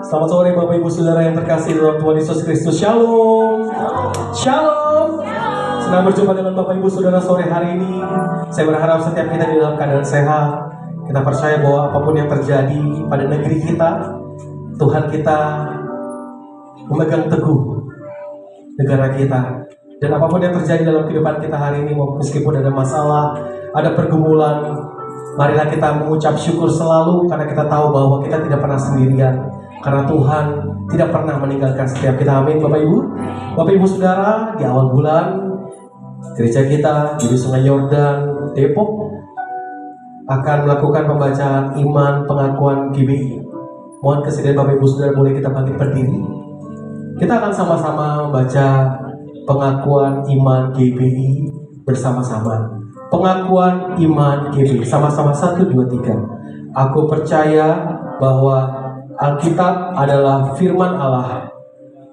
Selamat sore Bapak Ibu Saudara yang terkasih dalam Tuhan Yesus Kristus. Shalom. Shalom. Senang berjumpa dengan Bapak Ibu Saudara sore hari ini. Saya berharap setiap kita di dalam keadaan sehat. Kita percaya bahwa apapun yang terjadi pada negeri kita, Tuhan kita memegang teguh negara kita. Dan apapun yang terjadi dalam kehidupan kita hari ini, meskipun ada masalah, ada pergumulan, marilah kita mengucap syukur selalu karena kita tahu bahwa kita tidak pernah sendirian. Karena Tuhan tidak pernah meninggalkan setiap kita. Amin Bapak Ibu. Bapak Ibu Saudara, di awal bulan gereja kita di Sungai Yordan, Depok akan melakukan pembacaan iman pengakuan GBI. Mohon kesediaan Bapak Ibu Saudara, boleh kita bangkit berdiri. Kita akan sama-sama membaca pengakuan iman GBI bersama-sama. Pengakuan iman GBI sama-sama 1, 2, 3. Aku percaya bahwa Alkitab adalah firman Allah.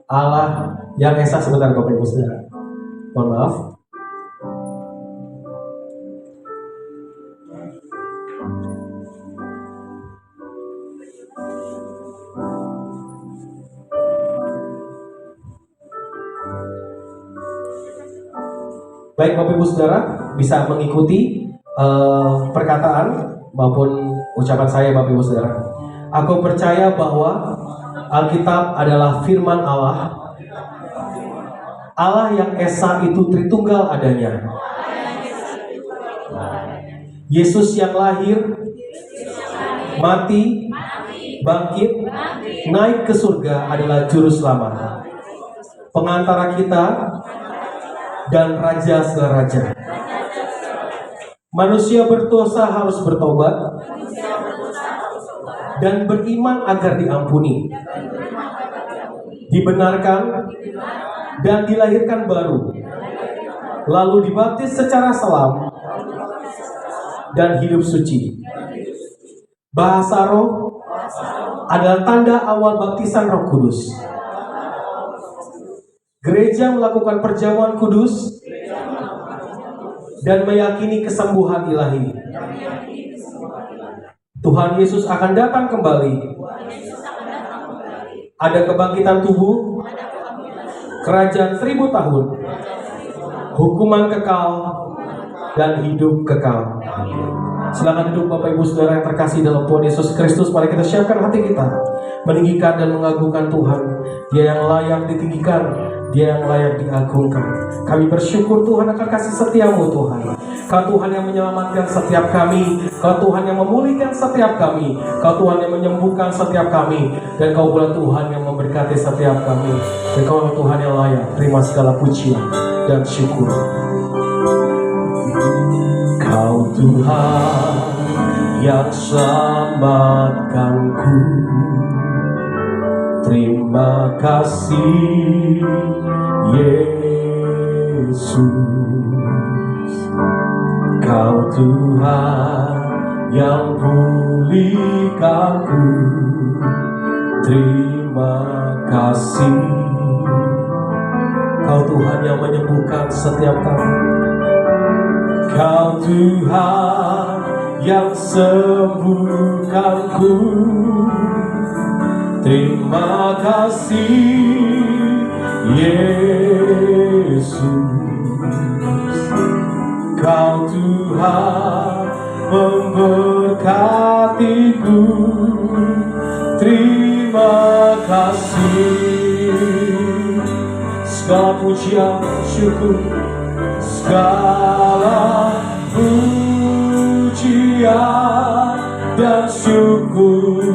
Allah yang esa. Sebentar Bapak Ibu Saudara, mohon maaf. Baik Bapak Ibu Saudara, bisa mengikuti perkataan maupun ucapan saya Bapak Ibu Saudara. Aku percaya bahwa Alkitab adalah firman Allah. Allah yang esa itu Tritunggal adanya. Yesus yang lahir, mati, bangkit, naik ke surga adalah juru selamat, pengantara kita dan raja segala raja. Manusia berdosa harus bertobat dan beriman agar diampuni, dibenarkan dan dilahirkan baru, lalu dibaptis secara selam dan hidup suci. Bahasa roh adalah tanda awal baptisan Roh Kudus. Gereja melakukan perjamuan kudus dan meyakini kesembuhan ilahi. Tuhan Yesus akan datang kembali. Ada kebangkitan tubuh, kerajaan 1000 tahun, hukuman kekal, dan hidup kekal. Silakan duduk Bapak Ibu Saudara yang terkasih dalam Tuhan Yesus Kristus. Mari kita siapkan hati kita, meninggikan dan mengagungkan Tuhan. Dia yang layak ditinggikan, Dia yang layak diagungkan. Kami bersyukur Tuhan akan kasih setiamu Tuhan. Kau Tuhan yang menyelamatkan setiap kami, Kau Tuhan yang memulihkan setiap kami, Kau Tuhan yang menyembuhkan setiap kami, dan Kau pula Tuhan yang memberkati setiap kami. Dan Kau Tuhan yang layak terima segala pujian dan syukur. Kau Tuhan yang selamatkanku, terima kasih Yesus. Kau Tuhan yang pulihkanku, terima kasih. Kau Tuhan yang menyembuhkan setiap kami. Kau Tuhan yang sembuhkanku, terima kasih Yesus. Kau Tuhan memberkatiku, terima kasih. Segala pujian syukur, segala pujian dan syukur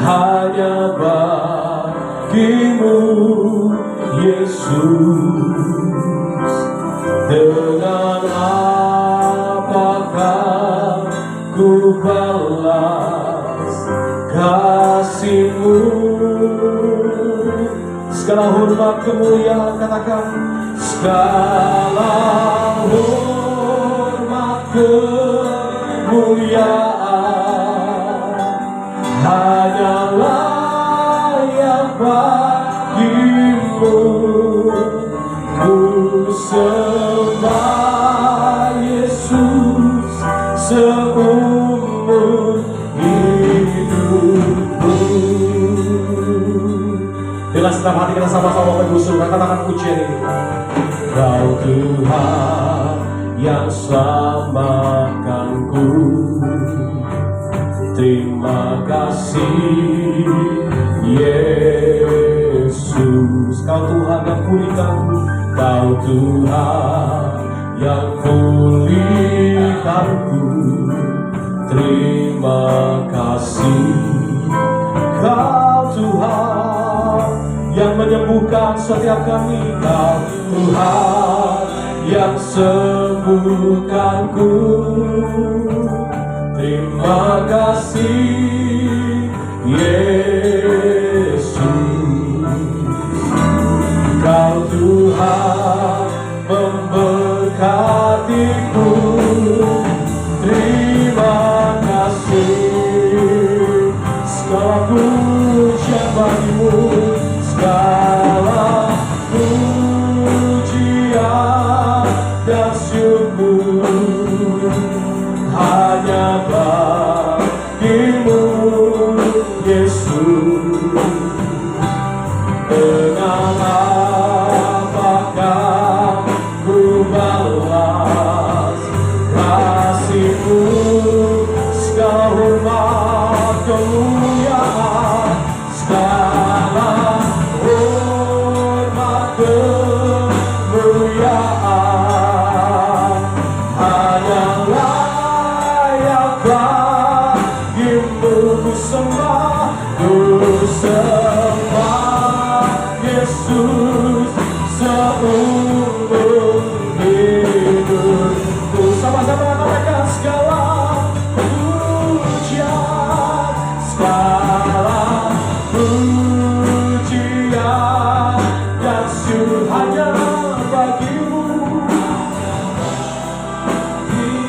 hanya bagimu Yesus. Dengan apakah ku balas kasih-Mu? Segala hormat kemuliaan, katakan segala hormat kemuliaan hanyalah yang bagimu. Ku sembah Yesus seumur hidupku. dalam hati kita sama-sama Bapak Ibu Saudara katakan pujian ini. Kau Tuhan yang selamatkanku, terima kasih Yesus. Kau Tuhan yang pulihkanku, Kau Tuhan yang pulihkanku, terima kasih. Kau Tuhan yang menyembuhkan setiap kami, Kau Tuhan yang sembuhkanku, terima kasih Yesus. Kau Tuhan memberkatiku, terima kasih. Segala pujian bagimu, segala pujian dan syukur hanya bagimu Yesus. Dengan apakah ku balas kasih-Mu, segala hormat kemuliaan, segala hormat kemuliaan hanya layak bagimu. Ku sembah Yesus seumur hidupku. Sama-sama katakan segala pujian, segala pujian dan syukur hanya bagimu.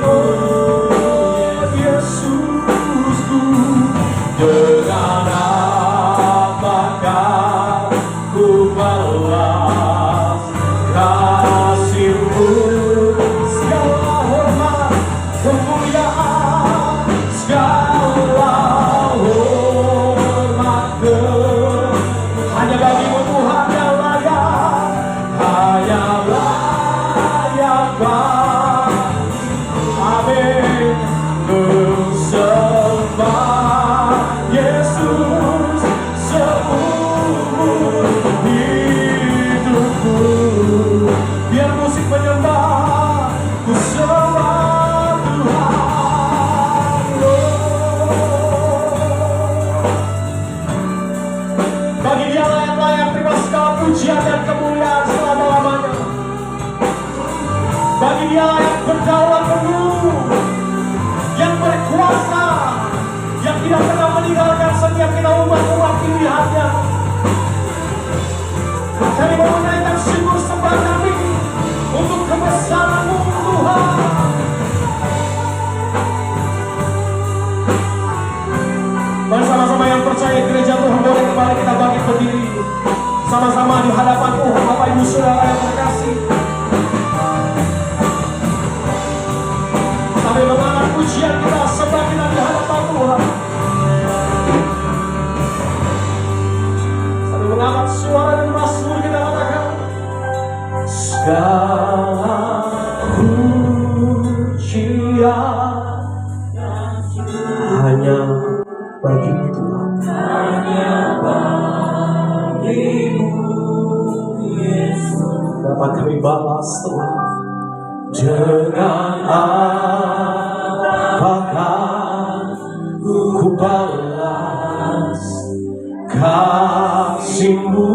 Oh Yesusku, dengan apakah ku balas kasih-Mu, segala hormat kemuliaan, segala hormat hanya bagimu Tuhan yang layak, hanya layak amin. Ku sembah Yesus seumur hidupku. Biar musik menyembah, ku sembah Tuhan. Bagi Dia layak-layak terima segala pujian dan kemuliaan selama-lamanya. Bagi Dia layak berdaulat penuh, yang berkuasa, yang tidak pernah meninggalkan setiap kita umat-umat pilihannya. Kami mau menaikkan syukur sembah kami untuk kebesaran-Mu Tuhan. Bersama-sama yang percaya gereja Tuhan boleh kembali kita bangkit berdiri sama-sama di hadapan Tuhan. Bapak Ibu Saudara yang terkasih, sambil mengangkat pujian kita, sembah kita di hadapan Tuhan, sambil mengangkat suara dan mazmur kita katakan segala pujian hanya bagimu Tuhan, hanya bagimu Yesus. Dapat kami balas Tuhan, dengan apakah ku balas kasih-Mu,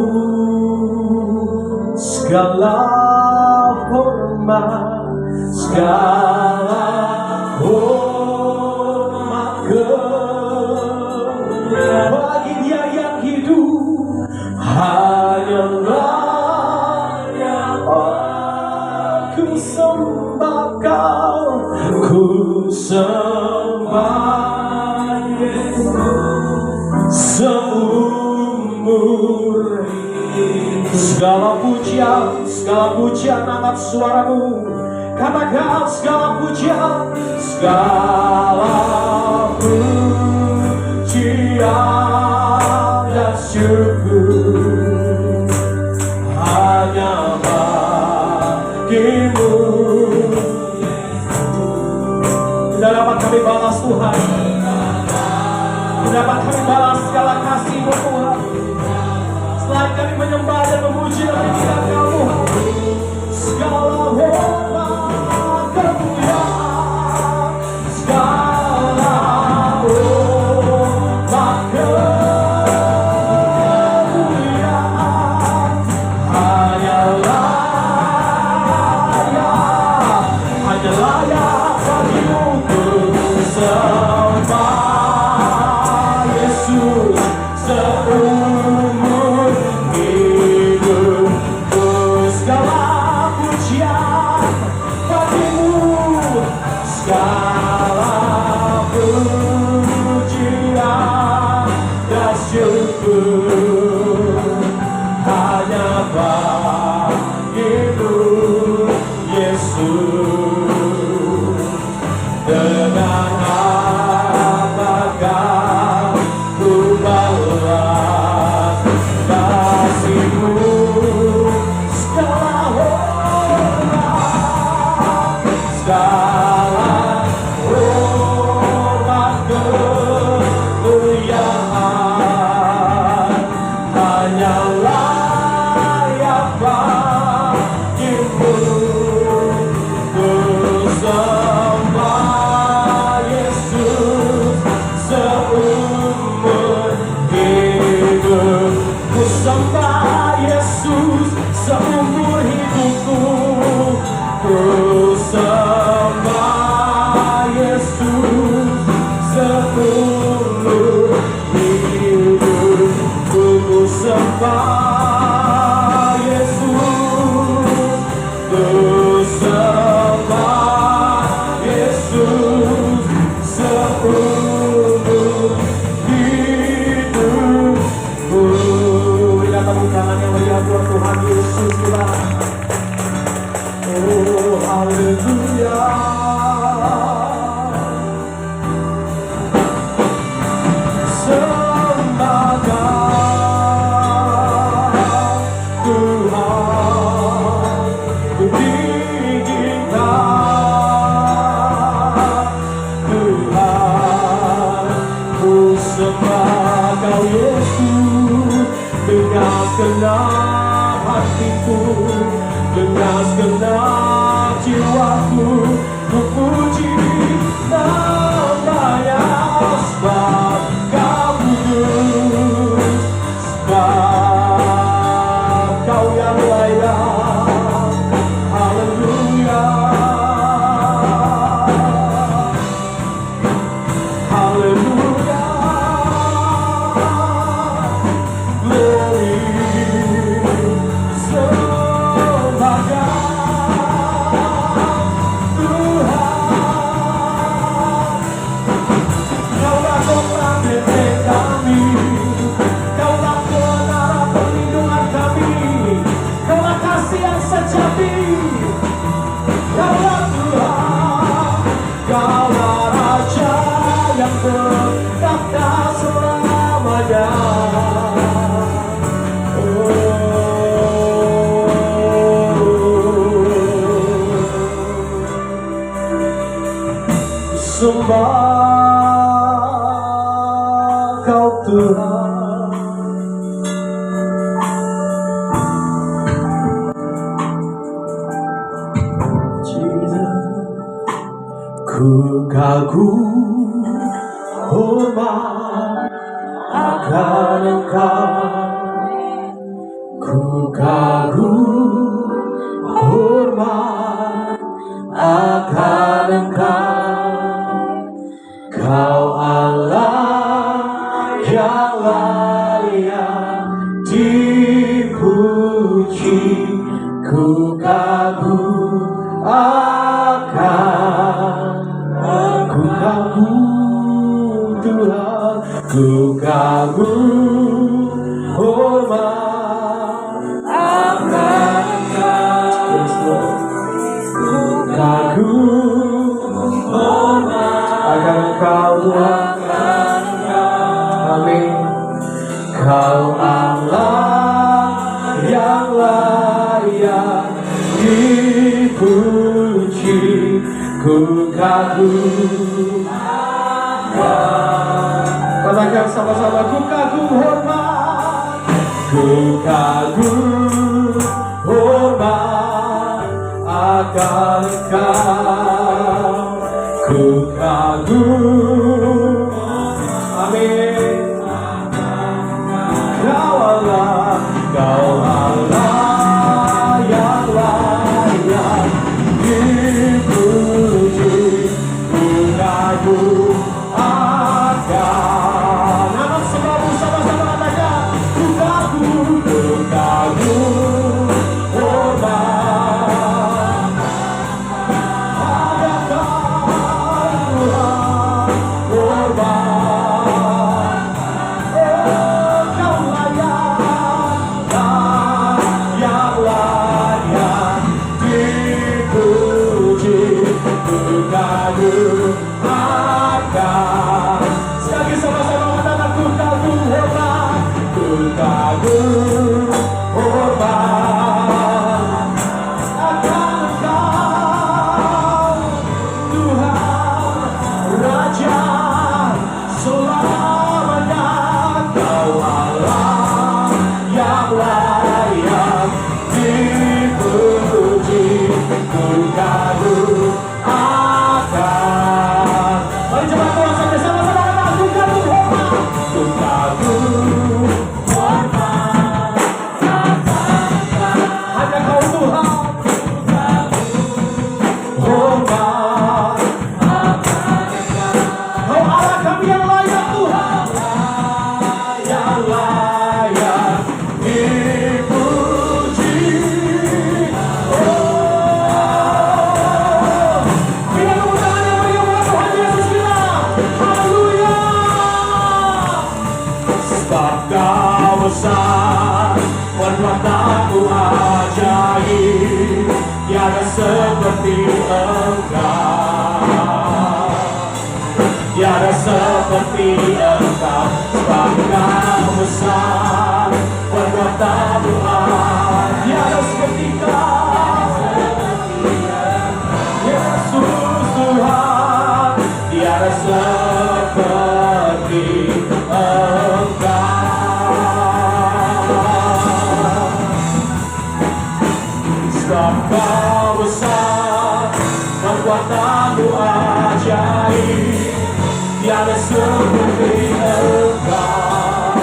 segala hormat, segala hormat bagi Dia yang hidup, hanyalah yang aku sembah Kau, ku sembah Yesus seumur hidup. Segala pujian angkat suaramu, katakan segala pujian, segala pujian dan syukur bagimu. Tidak dapat kami balas Tuhan, tidak dapat kami balas segala kasih-Mu Tuhan. Selain kami menyembah dan memuji dan meninggikan Kamu, segala hormat kemuliaan, segala hormat kemuliaan hanyalah bagimu. Sembah Yesus seumur hidupku, segala pujian bagimu, segala pujian dan syukur hanya bagimu Yesus. Dengan apakah ku balas kasih-Mu, segala hormat, segala hormat kemuliaan hanyalah yang bagimu. Ku sembah Yesus seumur hidup. Ku sembah Yesus seumur hidupku. Ku sembah Yesus seumur hidupku. Ku sembah Yesus. Ku sembah Yesus seumur hidupku. Berikan tepuk tangan yang meriah buat Tuhan Yesus kita. Oh haleluya. Sembah Tuhan, ku tinggikan Tuhan. Ku sembah Kau Yesus dengan segenap hatiku, dengan segenap jiwaku. Ku puji nama-Nya, sebab Kau kudus, sebab Kau yang layak. Haleluya, haleluya, glory, sembah Tuhan. Kaulah topan benteng kami, Kaulah menara perlindungan kami, Kaulah kasih yang sejati, Kaulah Tuhan, Kaulah Raja yang bertahta selamanya. Sembah Kau Tuhan. Ku kagum hormat akan Engkau, ku kagum hormat akan Engkau. Kau Allah yang layak dipuji. Ku kagum akan, ku kagum Tuhan, ku kagum hormat akan Engkau. Ku kagum hormat akan Engkau Tuhan. Amin. Kau Allah yang layak Ku kagum, katakan sama-sama, ku kagum hormat, ku kagum hormat akan Engkau, ku kagum, amin. Kau Allah yang layak dipuji, ku kagum akan. Anak semua sama-sama katakan, ku kagum hormat akan Tuhan, hormat. Kau yang layak dipuji, ku kagum akan. Sekali sama-sama katakan, ku kagum hormat, ku kagum hormat akan Engkau, Tuhan Raja selamanya. Kau Allah yang layak dipuji, ku kagum akan. Mari coba Tuhan sampai sama-sama katakan, ku kagum hormat, ku kagum hormat hanya Kau Tuhan, hormat. Kau Allah kami yang layak Tuhan, yang layak dipuji. Berikan tepuk tangan yang meriah buat Tuhan Yesus kita. Haleluya. Sebab Kau besar, perbuatanmu ajaib, tiada seperti Engkau, tiada seperti Engkau. Sebab Kau besar, perbuatanmu ajaib, tiada seperti Kau. Yesus Tuhan, tiada seperti Engkau. Sebab Kau besar, perbuatanmu ajaib, tiada seperti Engkau,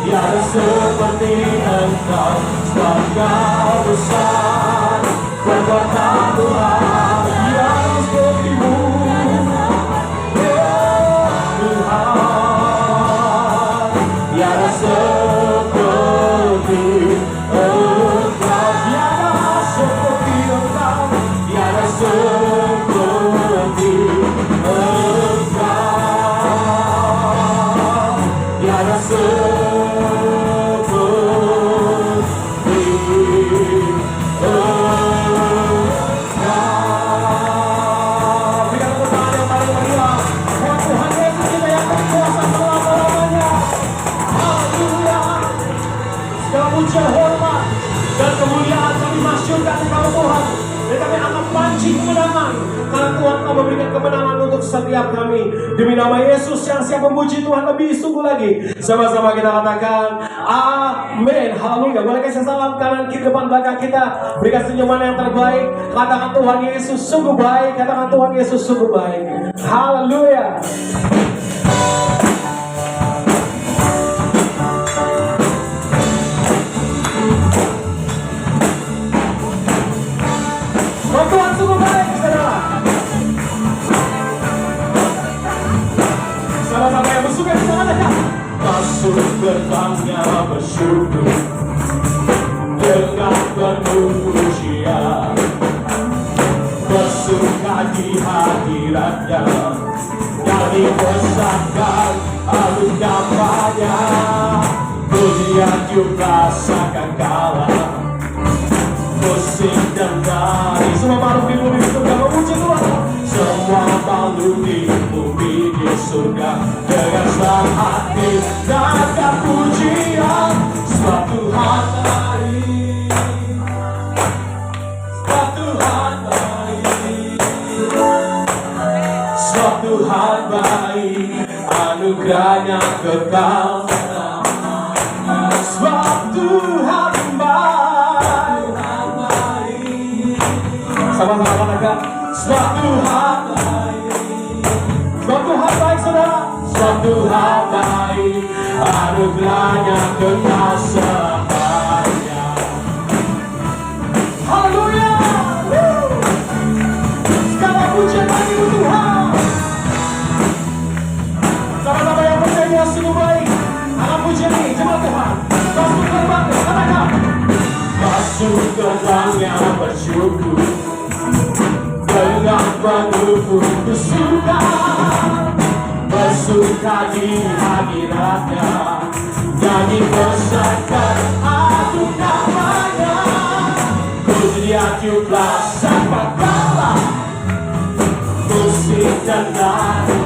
tiada seperti Engkau. Sebab Kau besar, perbuatanmu ajaib, tiada seperti-Mu, Tuhan, tiada seperti Engkau, tiada seperti Engkau, tiada seperti Engkau, tiada seperti Engkau. Berikan tepuk tangan yang paling meriah buat Tuhan Yesus kita yang berkuasa selama-lamanya. Haleluya. Segala pujian, hormat, dan kemuliaan kami masyurkan kepada Tuhan. Dan kami akan pancing kemenangan, karena Tuhan telah memberikan kemenangan untuk setiap kami. Demi nama Yesus yang siap memuji Tuhan lebih sungguh lagi, sama-sama kita katakan amin. Haleluya. Boleh kasih salam kanan kiri depan belakang kita. Berikan senyuman yang terbaik. Katakan Tuhan Yesus sungguh baik. Katakan Tuhan Yesus sungguh baik. Haleluya. Oh, Tuhan sungguh baik, saudara. Sama-sama yang bersuka di sana, ya. Masuk gerbangnya bersyukur dengan penuh pujian, bersuka di hadiratnya, nyanyi bersahkan agung namanya. Pujian juga rasakan kalah, musik dan nari, semua makhluk di bumi di surga memuji Tuhan. Semua makhluk di bumi di surga dengan senang hati dan pujian. Sebab Tuhan baik, sebab Tuhan baik. kekal. Sebab Tuhan baik. Sama-sama katakan, sebab Tuhan baik. Sebab Tuhan baik, saudara. Sebab Tuhan baik, anugerahnya kekal selamanya. Haleluya. Segala pujian bagi Tuhan. Sama-sama yang percaya Dia sungguh baik. Alam pujian ini, jemaat Tuhan. Masuk terbang, katakan. Masuk terbang yang bersyukur dengan penuh bersuka, bersuka di hadiratnya, nyanyi besarkan aku namanya. Pujian tiuplah sangka kala, musik dan nada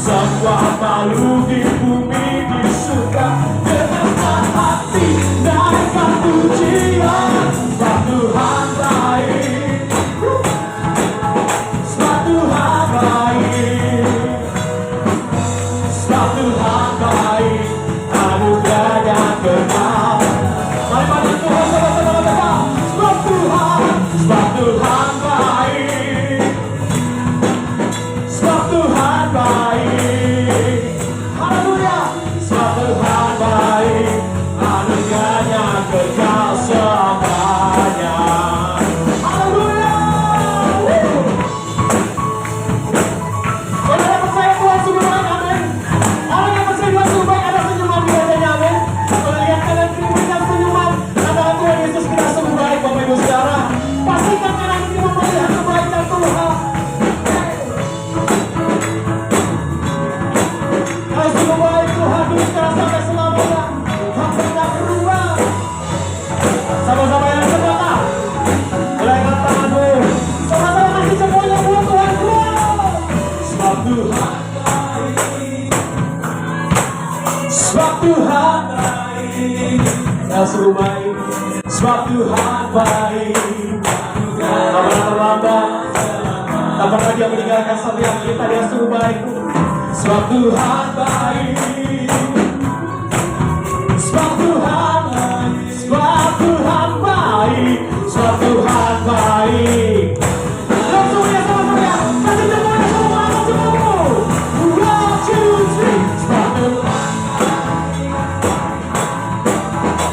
semua makhluk di bumi disuka dengan hati naikkan pujian. Sebab Tuhan baik, sebab Tuhan baik, sebab Tuhan baik, anugerahnya kekal. Mari panggil Tuhan sama-sama katakan, sebab Tuhan baik, sebab Tuhan baik. Haleluya, sebab Tuhan baik, anugerahnya kekal selamanya. Haleluya. Saudara percaya Tuhan sungguh baik, amin. Orang yang percaya Tuhan sungguh baik, ada senyuman di wajahnya, amin. Kalau lihat kanan kiri berikan senyuman, katakan Tuhan Yesus kita sungguh baik, Bapak Ibu Saudara. Pastikan kanan kiri melihat kebaikan Tuhan. Kau sungguh baik Tuhan, dulu sekarang sampai selamanya. Tak pernah berubah. Sama-sama yang sebelah, mulai angkat tanganmu. Sama-sama kasih semuanya buat Tuhan keluar. Sebab Tuhan baik, sebab Tuhan baik, Kau sungguh baik. Sebab Tuhan baik, tak pernah terlambat, tak pernah Dia meninggalkan setiap kita. Dia sungguh baik. Sebab Tuhan baik, sebab Tuhan baik, sebab Tuhan baik, sebab Tuhan baik. Langsung ya sama-sama ya, kasih semuanya sama angkat semuamu. 1, 2, 3.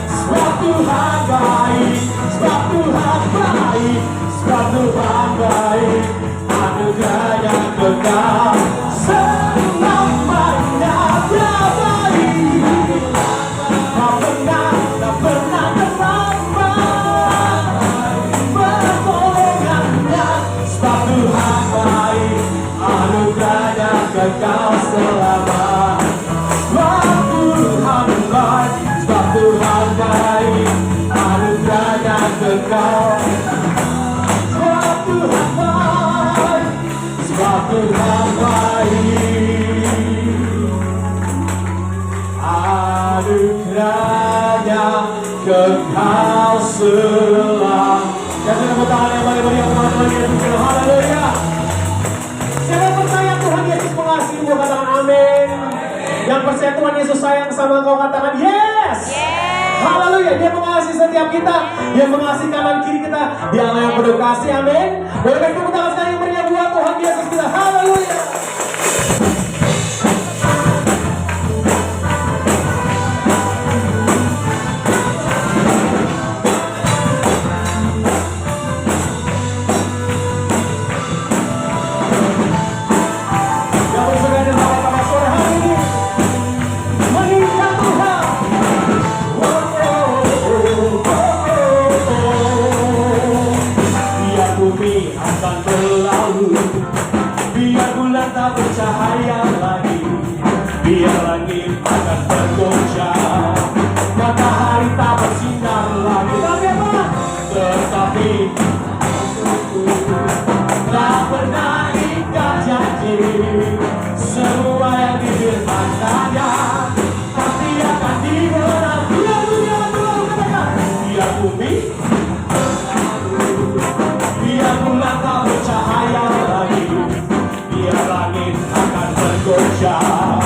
Sebab Tuhan baik, sebab Tuhan baik, sebab Tuhan baik, anugerahnya kekal selamanya. Dia baik, tak pernah terlambat pertolongannya. Sebab Tuhan baik, anugerahnya kekal selamanya. Sebab Tuhan baik, sebab Tuhan baik, anugerahnya kekal. Sebab Tuhan baik, sebab Tuhan baik, anugerahnya kekal selamanya. Kasih tepuk tangan yang paling meriah untuk Tuhan Yesus. Haleluya. Siapa percaya Tuhan Yesus mengasihimu, katakan amin. Yang percaya Tuhan Yesus sayang sama kau, katakan yes. Haleluya. Dia mengasihi setiap kita, Dia mengasihi kanan kiri kita. Dia Allah yang penuh kasih, amin. Boleh kasih tepuk tangan sekali yang meriah buat Tuhan Yesus kita. Haleluya. Yang bersedia sama-sama sore hari ini meninggikan Tuhan. Biar bumi akan berlalu, biar bulan tak bercahaya lagi, biar langit akan bergoncang, matahari tak bersinar lagi. Tetapi tak pernah ingkar janji, semua yang difirmankannya pasti akan digenapi. Biar bumi, biar bulan tak bercahaya lagi, biar langit akan bergoncang,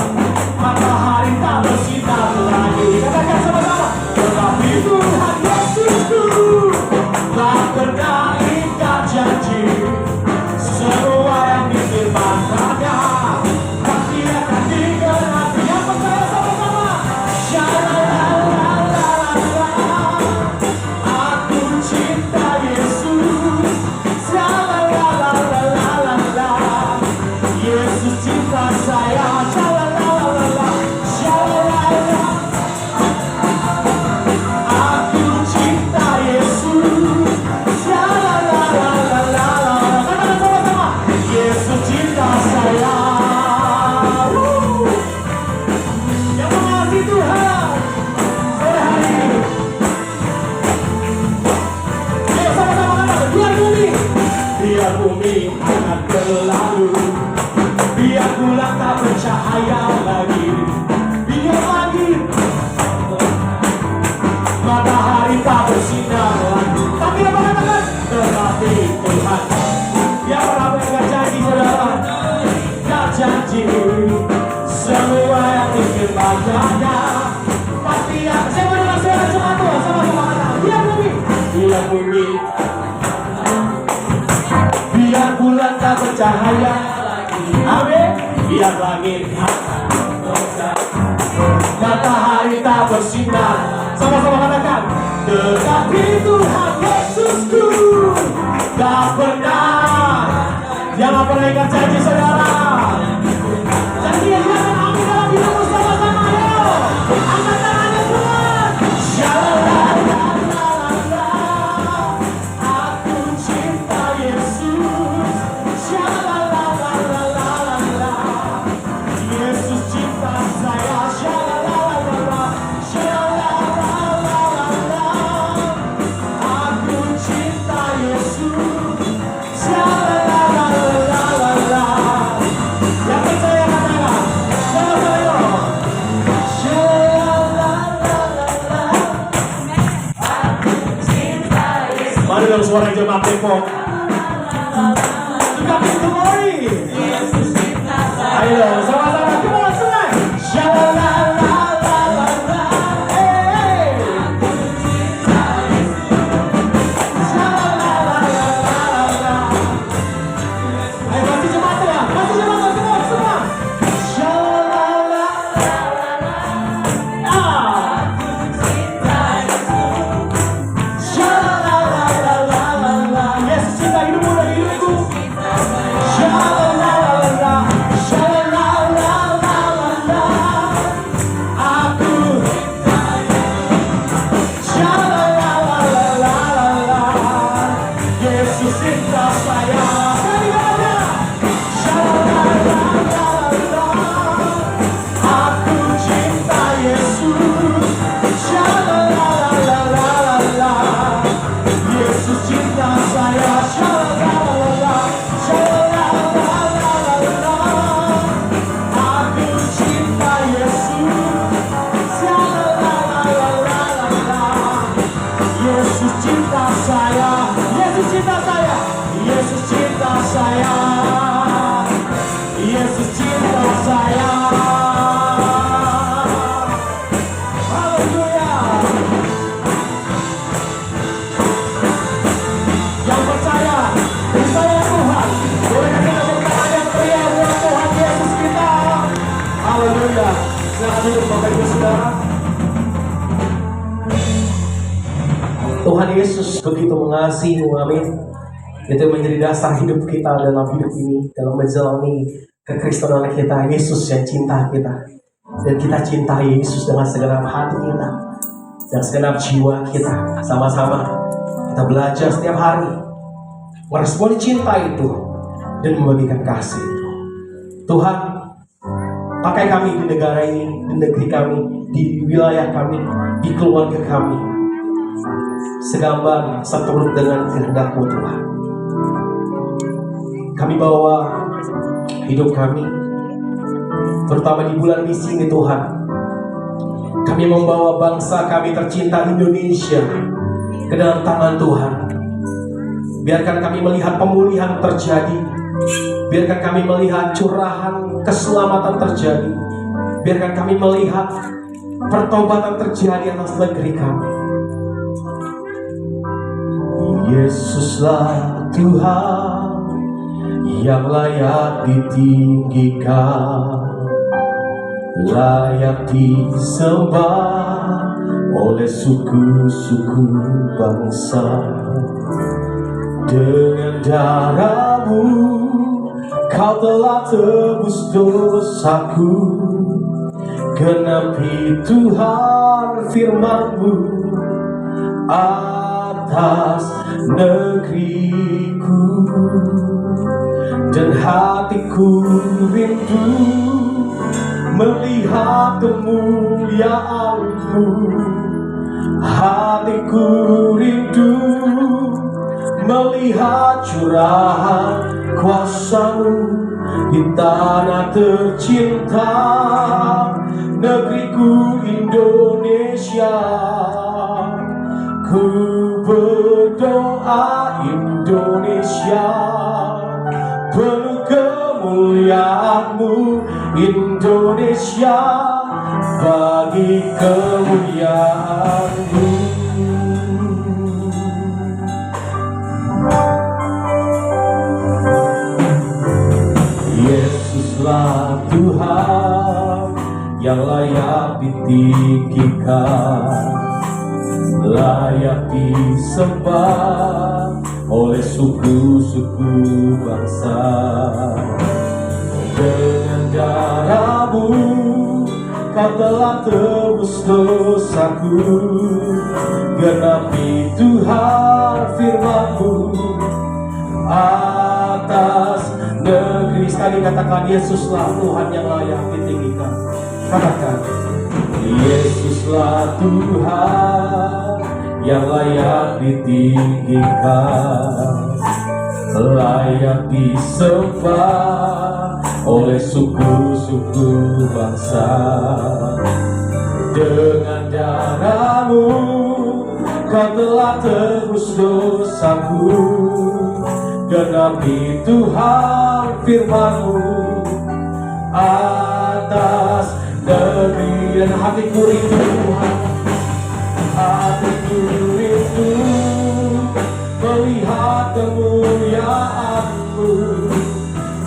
biar bumi hangat berlalu, biar bulan tak bercahaya lagi, biar langit matahari tak bersinar lagi. Tapi apa katakan? Tetapi Tuhan yang pernah berikan janji, saudara, yang janji semua yang dikembangkannya pasti akan. Saya mau dengar suara cuma Tuhan sama-sama kata, biar bumi, biar bumi, biar bulan tak bercahaya lagi, amin, biar langit matahari tak bersinar. Sama-sama katakan, tetapi Tuhan Yesusku tak pernah. Yang gak pernah ingat janji, saudara. Janji yang akan amin dalam hidupmu sama-sama. Ayo, angkat tangannya Tuhan. Shalalalalala, aku cinta Yesus. Shalalalalala, Yesus cinta saya. Shalalalalala, shalalalalala, aku cinta Yesus. Shalalalalala, yang percaya katakan, sama-sama. Shalalalalala, mari dong suara jemaat Depok. Juga glory. Ayo sama-sama, come on, senang. Shalalalalala, hey. Shalalalalala. Ayo masih jemaat ya, masih jemaat, come on, semua. Shalalalalala, shalalalalala. Yesus cinta hidupmu dan hidupku. Shalalalalala, shalalalalala, aku. Shalalalalala, Yesus cinta saya. Sekali lagi. Shalalalalala, aku cinta Yesus. Shalalalalala, Yesus cinta saya. Shalalalalala, shalalalalala, aku cinta Yesus. Shalalalalala, Yesus cinta saya. Yesus cinta saya. Yesus cinta saya. Yesus cinta saya. Haleluya. Yang percaya, percaya Tuhan, boleh kasih tepuk tangan yang meriah buat Tuhan Yesus kita. Haleluya. Silakan duduk Bapak Ibu Saudara. Tuhan Yesus begitu mengasihi, amin. Itu menjadi dasar hidup kita dalam hidup ini, dalam menjalani kekristenan kita. Yesus yang cinta kita, dan kita cintai Yesus dengan segenap hati kita dan segenap jiwa kita. Sama-sama kita belajar setiap hari meresponi cinta itu dan membagikan kasih itu. Tuhan, pakai kami di negara ini, di negeri kami, di wilayah kami, di keluarga kami, segambar seturut dengan kehendak-Mu Tuhan. Kami bawa hidup kami, terutama di bulan misi ini Tuhan. Kami membawa bangsa kami tercinta Indonesia ke dalam tangan Tuhan. Biarkan kami melihat pemulihan terjadi. Biarkan kami melihat curahan keselamatan terjadi. Biarkan kami melihat pertobatan terjadi atas negeri kami. Yesuslah Tuhan yang layak ditinggikan, layak disembah oleh suku-suku bangsa. Dengan darah-Mu Kau telah tebus dosaku. Genapi Tuhan firman-Mu atas negeriku, dan hatiku rindu melihat kemuliaan-Mu. Hatiku rindu melihat curahan kuasa-Mu di tanah tercinta, negeriku Indonesia. Ku berdoa Indonesia, penuh kemuliaan-Mu Indonesia, bagi kemuliaan-Mu. Yesuslah Tuhan yang layak ditinggikan, layak disembah oleh suku-suku bangsa. Dengan darah-Mu Kau telah tebus dosaku, genapi Tuhan firman-Mu atas negeri. Sekali katakan, Yesuslah Tuhan yang layak ditinggikan. Katakan, Yesuslah Tuhan yang layak ditinggikan, layak disembah oleh suku-suku bangsa. Dengan darah-Mu Kau telah tebus dosaku, genapi Tuhan firman-Mu atas negeri. Dan hatiku rindu Tuhan, hatiku rindu melihat kemuliaan-Mu.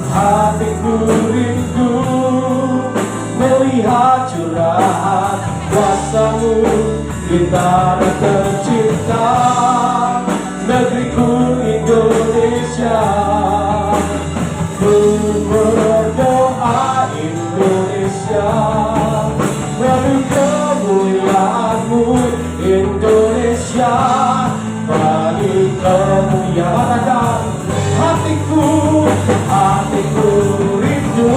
Hatiku rindu melihat curahan kuasa-Mu di tanah tercinta, negeriku Indonesia. Ku berdoa Indonesia, penuh kemuliaan-Mu Indonesia, bagi kemuliaan. Hatiku rindu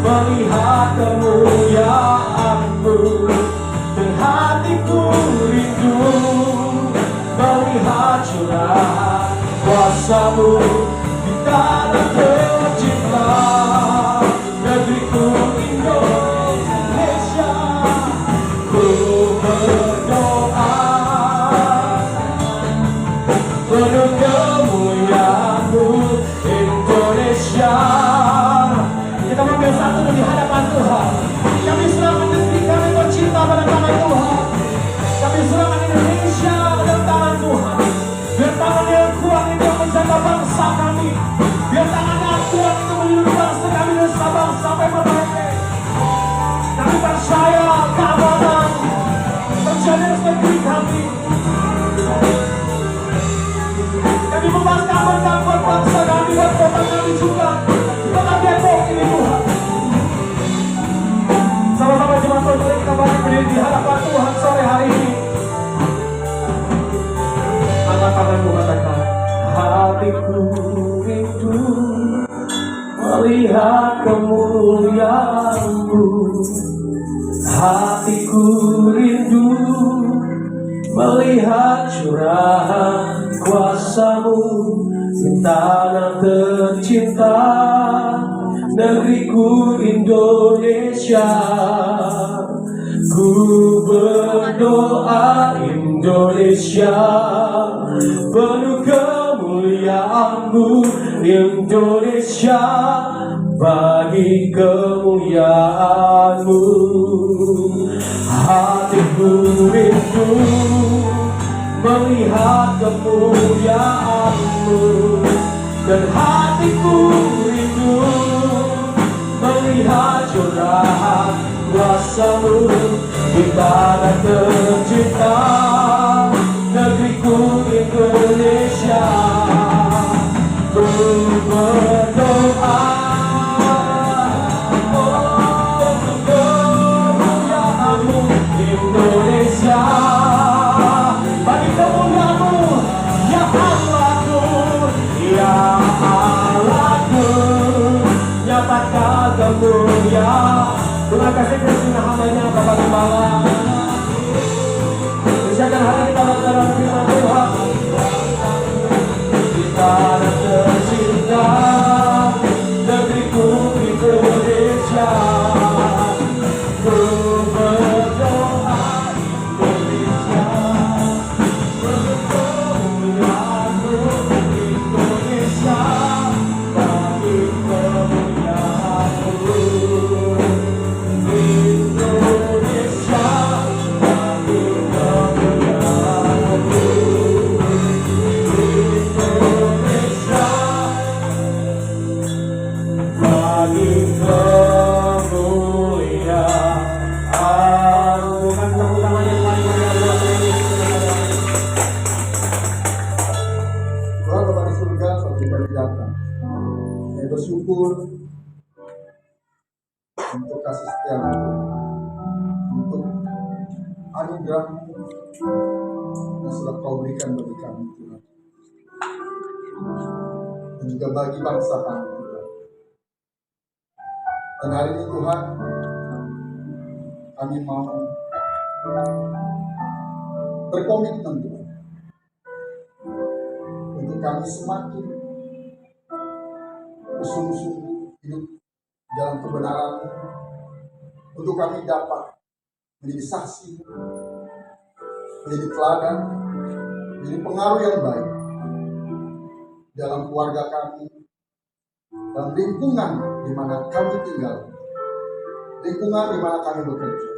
melihat kemuliaan-Mu, dan hatiku rindu melihat curahan kuasa-Mu di tanah tercinta, negeriku Indonesia. Ku berdoa penuh kemuliaan-Mu Indonesia. Kita mengambil satu di hadapan Tuhan. Kami serahkan negeri kami tercinta pada tangan Tuhan. Kami serahkan Indonesia dalam tangan Tuhan. Biar tangan yang kuat itu yang menjaga bangsa kami. Biar tangan yang kuat itu melindungi bangsa kami dan Sabang sampai Merauke. Kami percaya keamanan terjadi di negeri kami. Kami membahas buat bangsa kami, buat kota kami juga. Kota Depok ini Tuhan. Sama-sama jemaat Tuhan, kita berdiri di hadapan Tuhan sore hari ini. Angkat tanganmu, katakan, hatiku rindu melihat kemuliaan-Mu. Hatiku rindu melihat curahan kuasa-Mu di tanah tercinta, negeriku Indonesia. Ku berdoa Indonesia, penuh kemuliaan-Mu Indonesia, bagi kemuliaan-Mu. Hatiku rindu melihat kemuliaan-Mu, dan hatiku rindu melihat curahan kuasa-Mu di tanah tercinta, negeriku Indonesia. Ku berdoa untuk kemuliaan-Mu Indonesia, bagi kemuliaan-Mu ya Allahku, ya Allahku, nyatakan kemuliaan. Terima kasih Kristina hambanya Bapak Gembala. Silakan hari kita dalam firman Tuhan. bersyukur untuk kasih setiamu, untuk anugerah yang sudah kau berikan bagi kami Tuhan, dan juga bagi bangsa kami Tuhan. Dan hari ini Tuhan, kami mau berkomitmen Tuhan, untuk kami semakin bersungguh-sungguh hidup dalam kebenaran, untuk kami dapat menjadi saksi, menjadi teladan, menjadi pengaruh yang baik dalam keluarga kami, dalam lingkungan di mana kami tinggal, lingkungan di mana kami bekerja,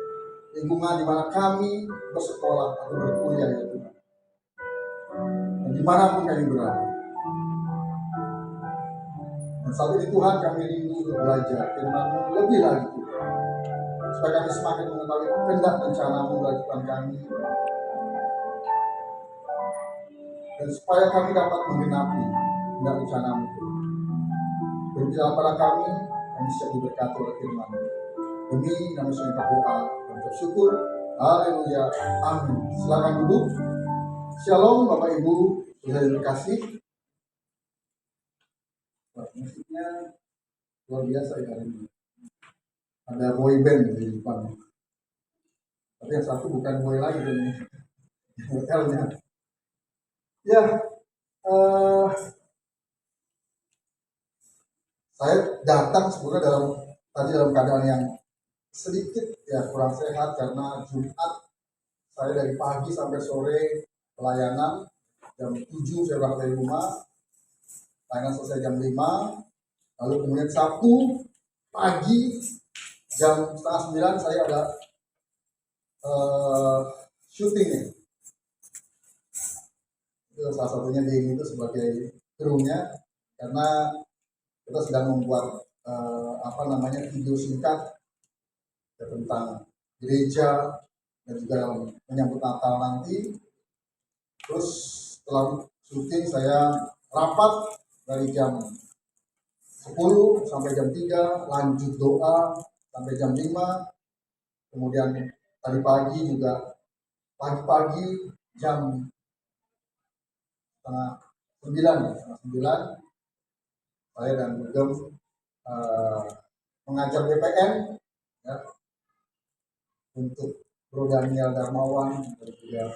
lingkungan di mana kami bersekolah atau berkuliah ya Tuhan, dan dimanapun kami berada. Dan saat ini Tuhan, kami rindu untuk belajar firman-Mu lebih lagi Tuhan, supaya kami semakin mengetahui kehendak rencana-Mu bagi Tuhan kami, dan supaya kami dapat menggenapi kehendak rencana-Mu Tuhan. Berbicara pada kami siap diberkati oleh firman-Mu. Demi nama Yesus berdoa dan bersyukur. Haleluya. Amin. Silakan duduk. Shalom Bapak Ibu, sudah terkasih. Musiknya luar biasa ya hari ini. Ada boy band di depan. Tapi yang satu bukan boy lagi ini. L-nya. Ya, saya datang sebenarnya dalam keadaan yang sedikit ya kurang sehat, karena Jumat saya dari pagi sampai sore pelayanan. Jam 7 saya berangkat dari rumah, pelayanan selesai jam 5, lalu kemudian Sabtu pagi jam setengah 9 saya ada syuting. Itu salah satunya di itu sebagai krunya, karena kita sedang membuat video singkat ya, tentang gereja dan juga menyambut Natal nanti. Terus setelah syuting saya rapat dari jam 10 sampai jam 3, lanjut doa sampai jam 5. Kemudian tadi pagi juga pagi-pagi jam setengah 9 saya dan Bugem mengajar BPN ya, untuk Bro Daniel Darmawan dan juga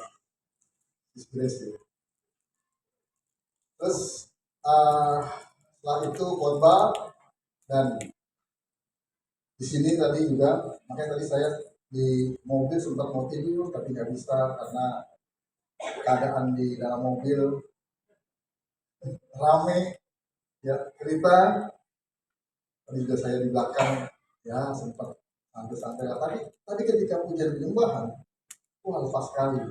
Grace. Terus setelah itu khotbah, dan di sini tadi juga, makanya tadi saya di mobil sempat mau tidur tapi nggak bisa karena keadaan di dalam mobil rame ya, cerita. Tadi juga saya di belakang ya sempat santai-santai. Tadi ketika pujian penyembahan, wah lepas sekali.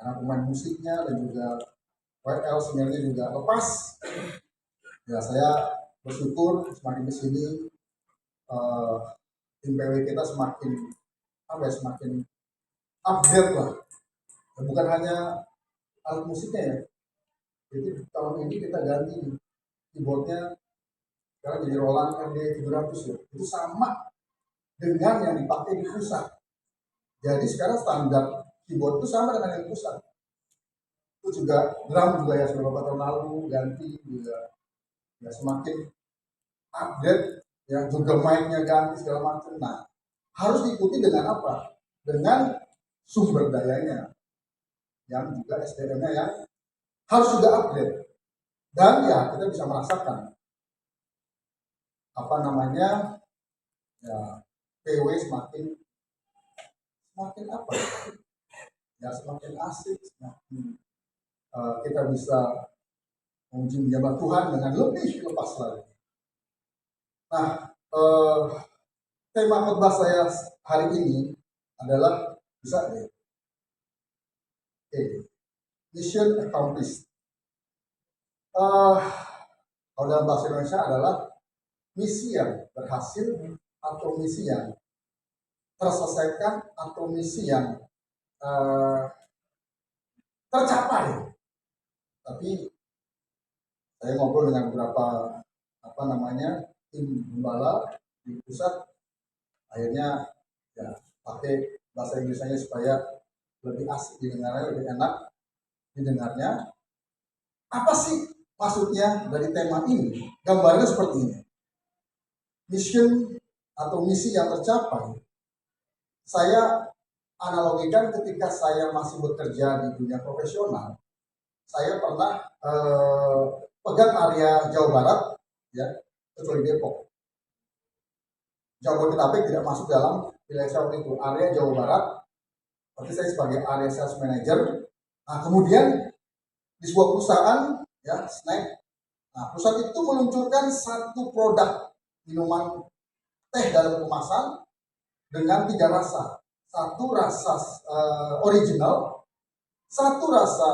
Karena pemain musiknya dan juga WL sebenarnya juga lepas. Ya saya bersyukur semakin kesini tim PW kita semakin upgrade lah. Dan bukan hanya alat musiknya ya. Jadi tahun ini kita ganti keyboardnya sekarang jadi Roland RD 700 ya. Itu sama dengan yang dipakai di pusat. Jadi sekarang standar keyboard itu sama dengan yang pusat. Itu juga drum juga ya beberapa tahun lalu ganti juga ya, semakin update ya, juga mic-nya ganti segala macam. Nah, harus diikuti dengan apa? Dengan sumber dayanya yang juga SDM-nya yang harus juga upgrade. Dan ya kita bisa merasakan ya PW semakin apa ya, semakin asik, semakin kita bisa memuji menyembah Tuhan dengan lebih lepas lagi. Nah, tema khotbah saya hari ini adalah mission accomplished. Kalau dalam bahasa Indonesia adalah misi yang berhasil, atau misi yang terselesaikan, atau misi yang tercapai. Tapi saya ngobrol dengan beberapa tim gembala di pusat akhirnya ya pakai bahasa Inggrisnya supaya lebih asik didengarnya, lebih enak didengarnya. Apa sih maksudnya dari tema ini? Gambarnya seperti ini. Mission atau misi yang tercapai, saya analogikan ketika saya masih bekerja di dunia profesional, saya pernah pegang area Jawa Barat, ya, kecuali Depok. Jabodetabek tidak masuk dalam wilayah saya waktu itu. Area Jawa Barat, berarti saya sebagai area sales manager. Nah, kemudian di sebuah perusahaan, ya, snack. Nah, perusahaan itu meluncurkan satu produk minuman teh dalam kemasan dengan 3 rasa. Satu rasa original, satu rasa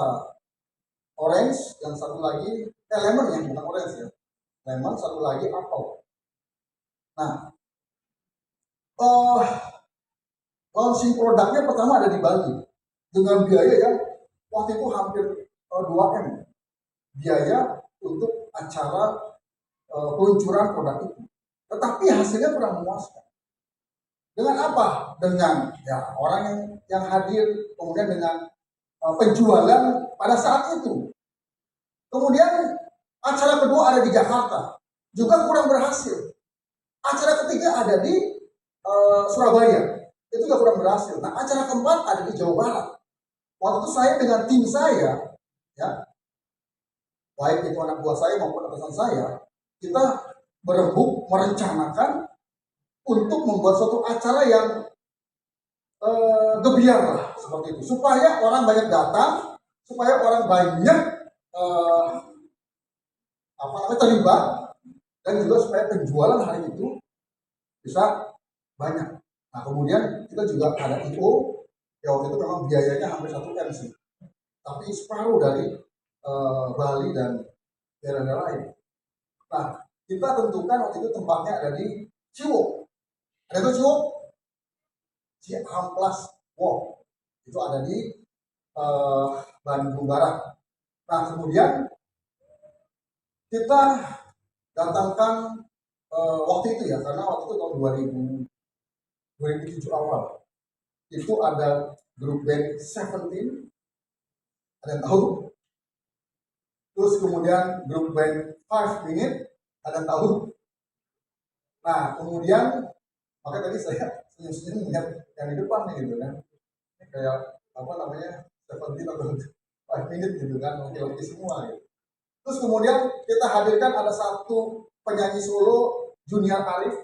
orange, dan satu lagi lemon, yang bukan orange ya. Lemon, satu lagi apel. Nah, launching produknya pertama ada di Bali dengan biaya yang waktu itu hampir 2M biaya untuk acara peluncuran produk itu. Tetapi hasilnya kurang memuaskan. Dengan apa? Dengan ya orang yang hadir, kemudian dengan penjualan pada saat itu. Kemudian acara kedua ada di Jakarta, juga kurang berhasil. Acara ketiga ada di Surabaya, itu juga kurang berhasil. Nah, acara keempat ada di Jawa Barat. Waktu itu saya dengan tim saya, ya, baik itu anak buah saya maupun atasan saya, kita berembuk merencanakan untuk membuat suatu acara yang gebiar lah, seperti itu, supaya orang banyak datang, supaya orang banyak terlibat, dan juga supaya penjualan hari itu bisa banyak. Nah, kemudian kita juga ada IO, ya waktu itu memang biayanya hampir 1M sih, tapi separuh dari Bali dan daerah-daerah lain. Nah, kita tentukan waktu itu tempatnya ada di Ciwok. Ada itu Ciwok? Ciamplas Walk. Itu ada di Bandung Barat. Nah, kemudian kita datangkan waktu itu ya, karena waktu itu tahun 2007 awal, itu ada grup band Seventeen, ada yang tahu? Terus kemudian grup band 5 Minute, ada yang tahu? Nah, kemudian makanya tadi saya senyum-senyum melihat yang di depan nih, gitu kan, ini kayak Seventeen atau 5 Minute gitu kan, laki-laki semua gitu. Terus kemudian kita hadirkan ada satu penyanyi solo, Junior Arif,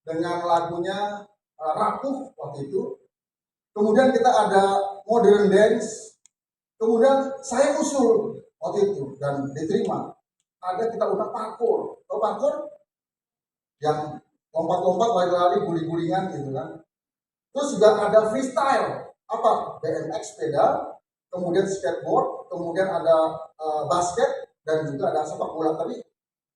dengan lagunya Rapuh waktu itu. Kemudian kita ada modern dance. Kemudian saya usul waktu itu dan diterima. Ada kita undang parkour. Tahu parkour? Yang lompat-lompat, lari-lari, guling-gulingan gitu kan. Terus juga ada freestyle. Apa? BMX sepeda, kemudian skateboard, kemudian ada basket, dan juga ada sepak bola, tapi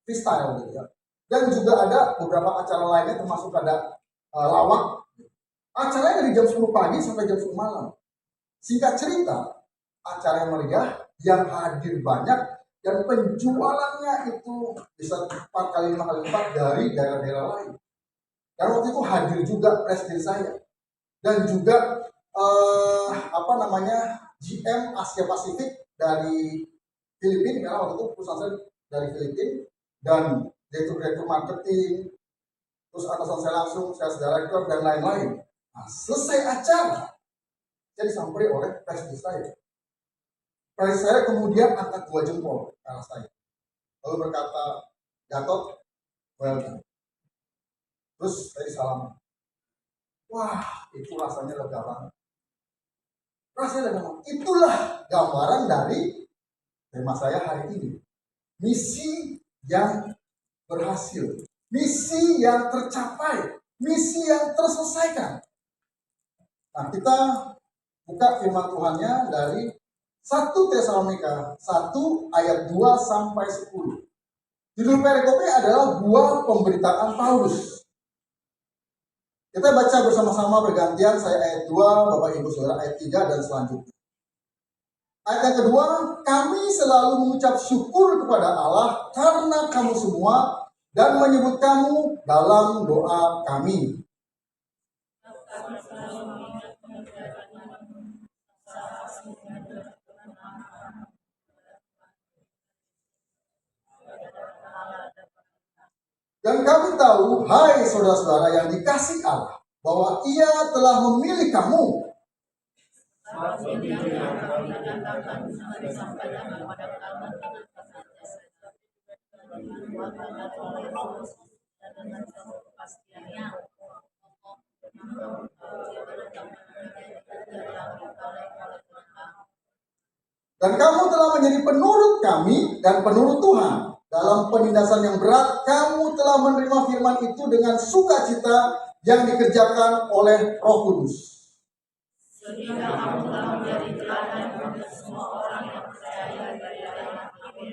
freestyle gitu ya. Dan juga ada beberapa acara lainnya, termasuk ada lawak. Acaranya dari jam 10 pagi sampai jam 10 malam. Singkat cerita, acara yang meriah, yang hadir banyak, dan penjualannya itu bisa 4 kali 5 kali lipat dari daerah-daerah lain. Dan waktu itu hadir juga presiden saya, dan juga GM Asia Pasifik dari Filipina, karena waktu itu perusahaan saya dari Filipina, dan direktur marketing, terus atasan saya langsung, sales director, dan lain-lain. Nah, selesai acara, saya disamperin oleh presiden saya. Presiden saya kemudian angkat 2 jempol ke arah saya, lalu berkata, "Gatot, welcome." Terus saya salam. Wah, itu rasanya lega banget. Rasanya lega banget. Itulah gambaran dari tema saya hari ini. Misi yang berhasil, misi yang tercapai, misi yang terselesaikan. Nah, kita buka firman Tuhannya dari 1 Tesalonika 1 ayat 2 sampai 10. Judul perikopnya adalah buah pemberitaan Paulus. Kita baca bersama-sama bergantian, saya ayat 2, Bapak Ibu Saudara ayat 3, dan selanjutnya. Ayat yang kedua, kami selalu mengucap syukur kepada Allah karena kamu semua dan menyebut kamu dalam doa kami. Dan kami tahu, hai saudara-saudara yang dikasihi Allah, bahwa Ia telah memilih kamu dan kamu telah menjadi penurut kami dan penurut Tuhan. Dalam penindasan yang berat, kamu telah menerima firman itu dengan sukacita yang dikerjakan oleh Roh Kudus. Sehingga kamu telah menjadi teladan bagi semua orang yang percaya dari dalam Amin.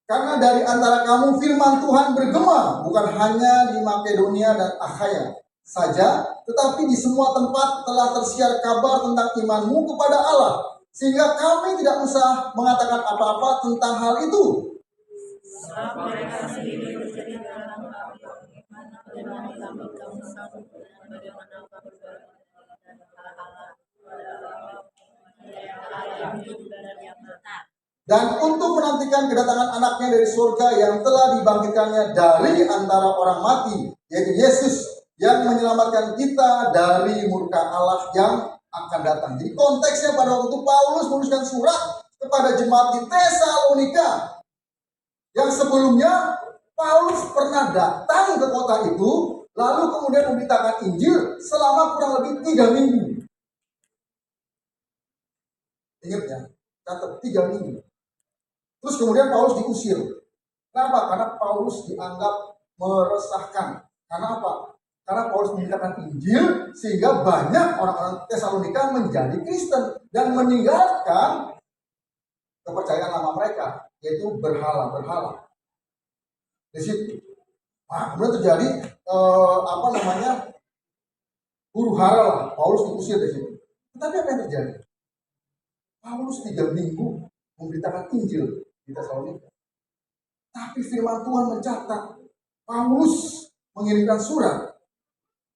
Karena dari antara kamu firman Tuhan bergema, bukan hanya di Makedonia dan Akhaya saja, tetapi di semua tempat telah tersiar kabar tentang imanmu kepada Allah, sehingga kami tidak usah mengatakan apa-apa tentang hal itu. Sebab mereka sendiri bercerita tentang kami, bagaimana kamu sanggup dan bagaimana kamu berbuat dan Allah yang hidup dan yang benar. Dan untuk menantikan kedatangan anaknya dari surga yang telah dibangkitkannya dari antara orang mati, yaitu Yesus, yang menyelamatkan kita dari murka Allah yang akan datang. Jadi konteksnya pada waktu itu Paulus menuliskan surat kepada jemaat di Tesalonika, yang sebelumnya Paulus pernah datang ke kota itu, lalu kemudian memberitakan Injil selama kurang lebih 3 minggu. Ingat ya, catat 3 minggu. Terus kemudian Paulus diusir. Kenapa? Karena Paulus dianggap meresahkan. Karena apa? Karena Paulus memberitakan Injil sehingga banyak orang-orang Tesalonika menjadi Kristen dan meninggalkan kepercayaan lama mereka, yaitu berhala-berhala. Di situ. Nah, kemudian terjadi huru hara lah. Paulus diusir di situ. Tetapi apa yang terjadi? Paulus 3 minggu memberitakan Injil di Tesalonika. Tapi firman Tuhan mencatat, Paulus mengirimkan surat.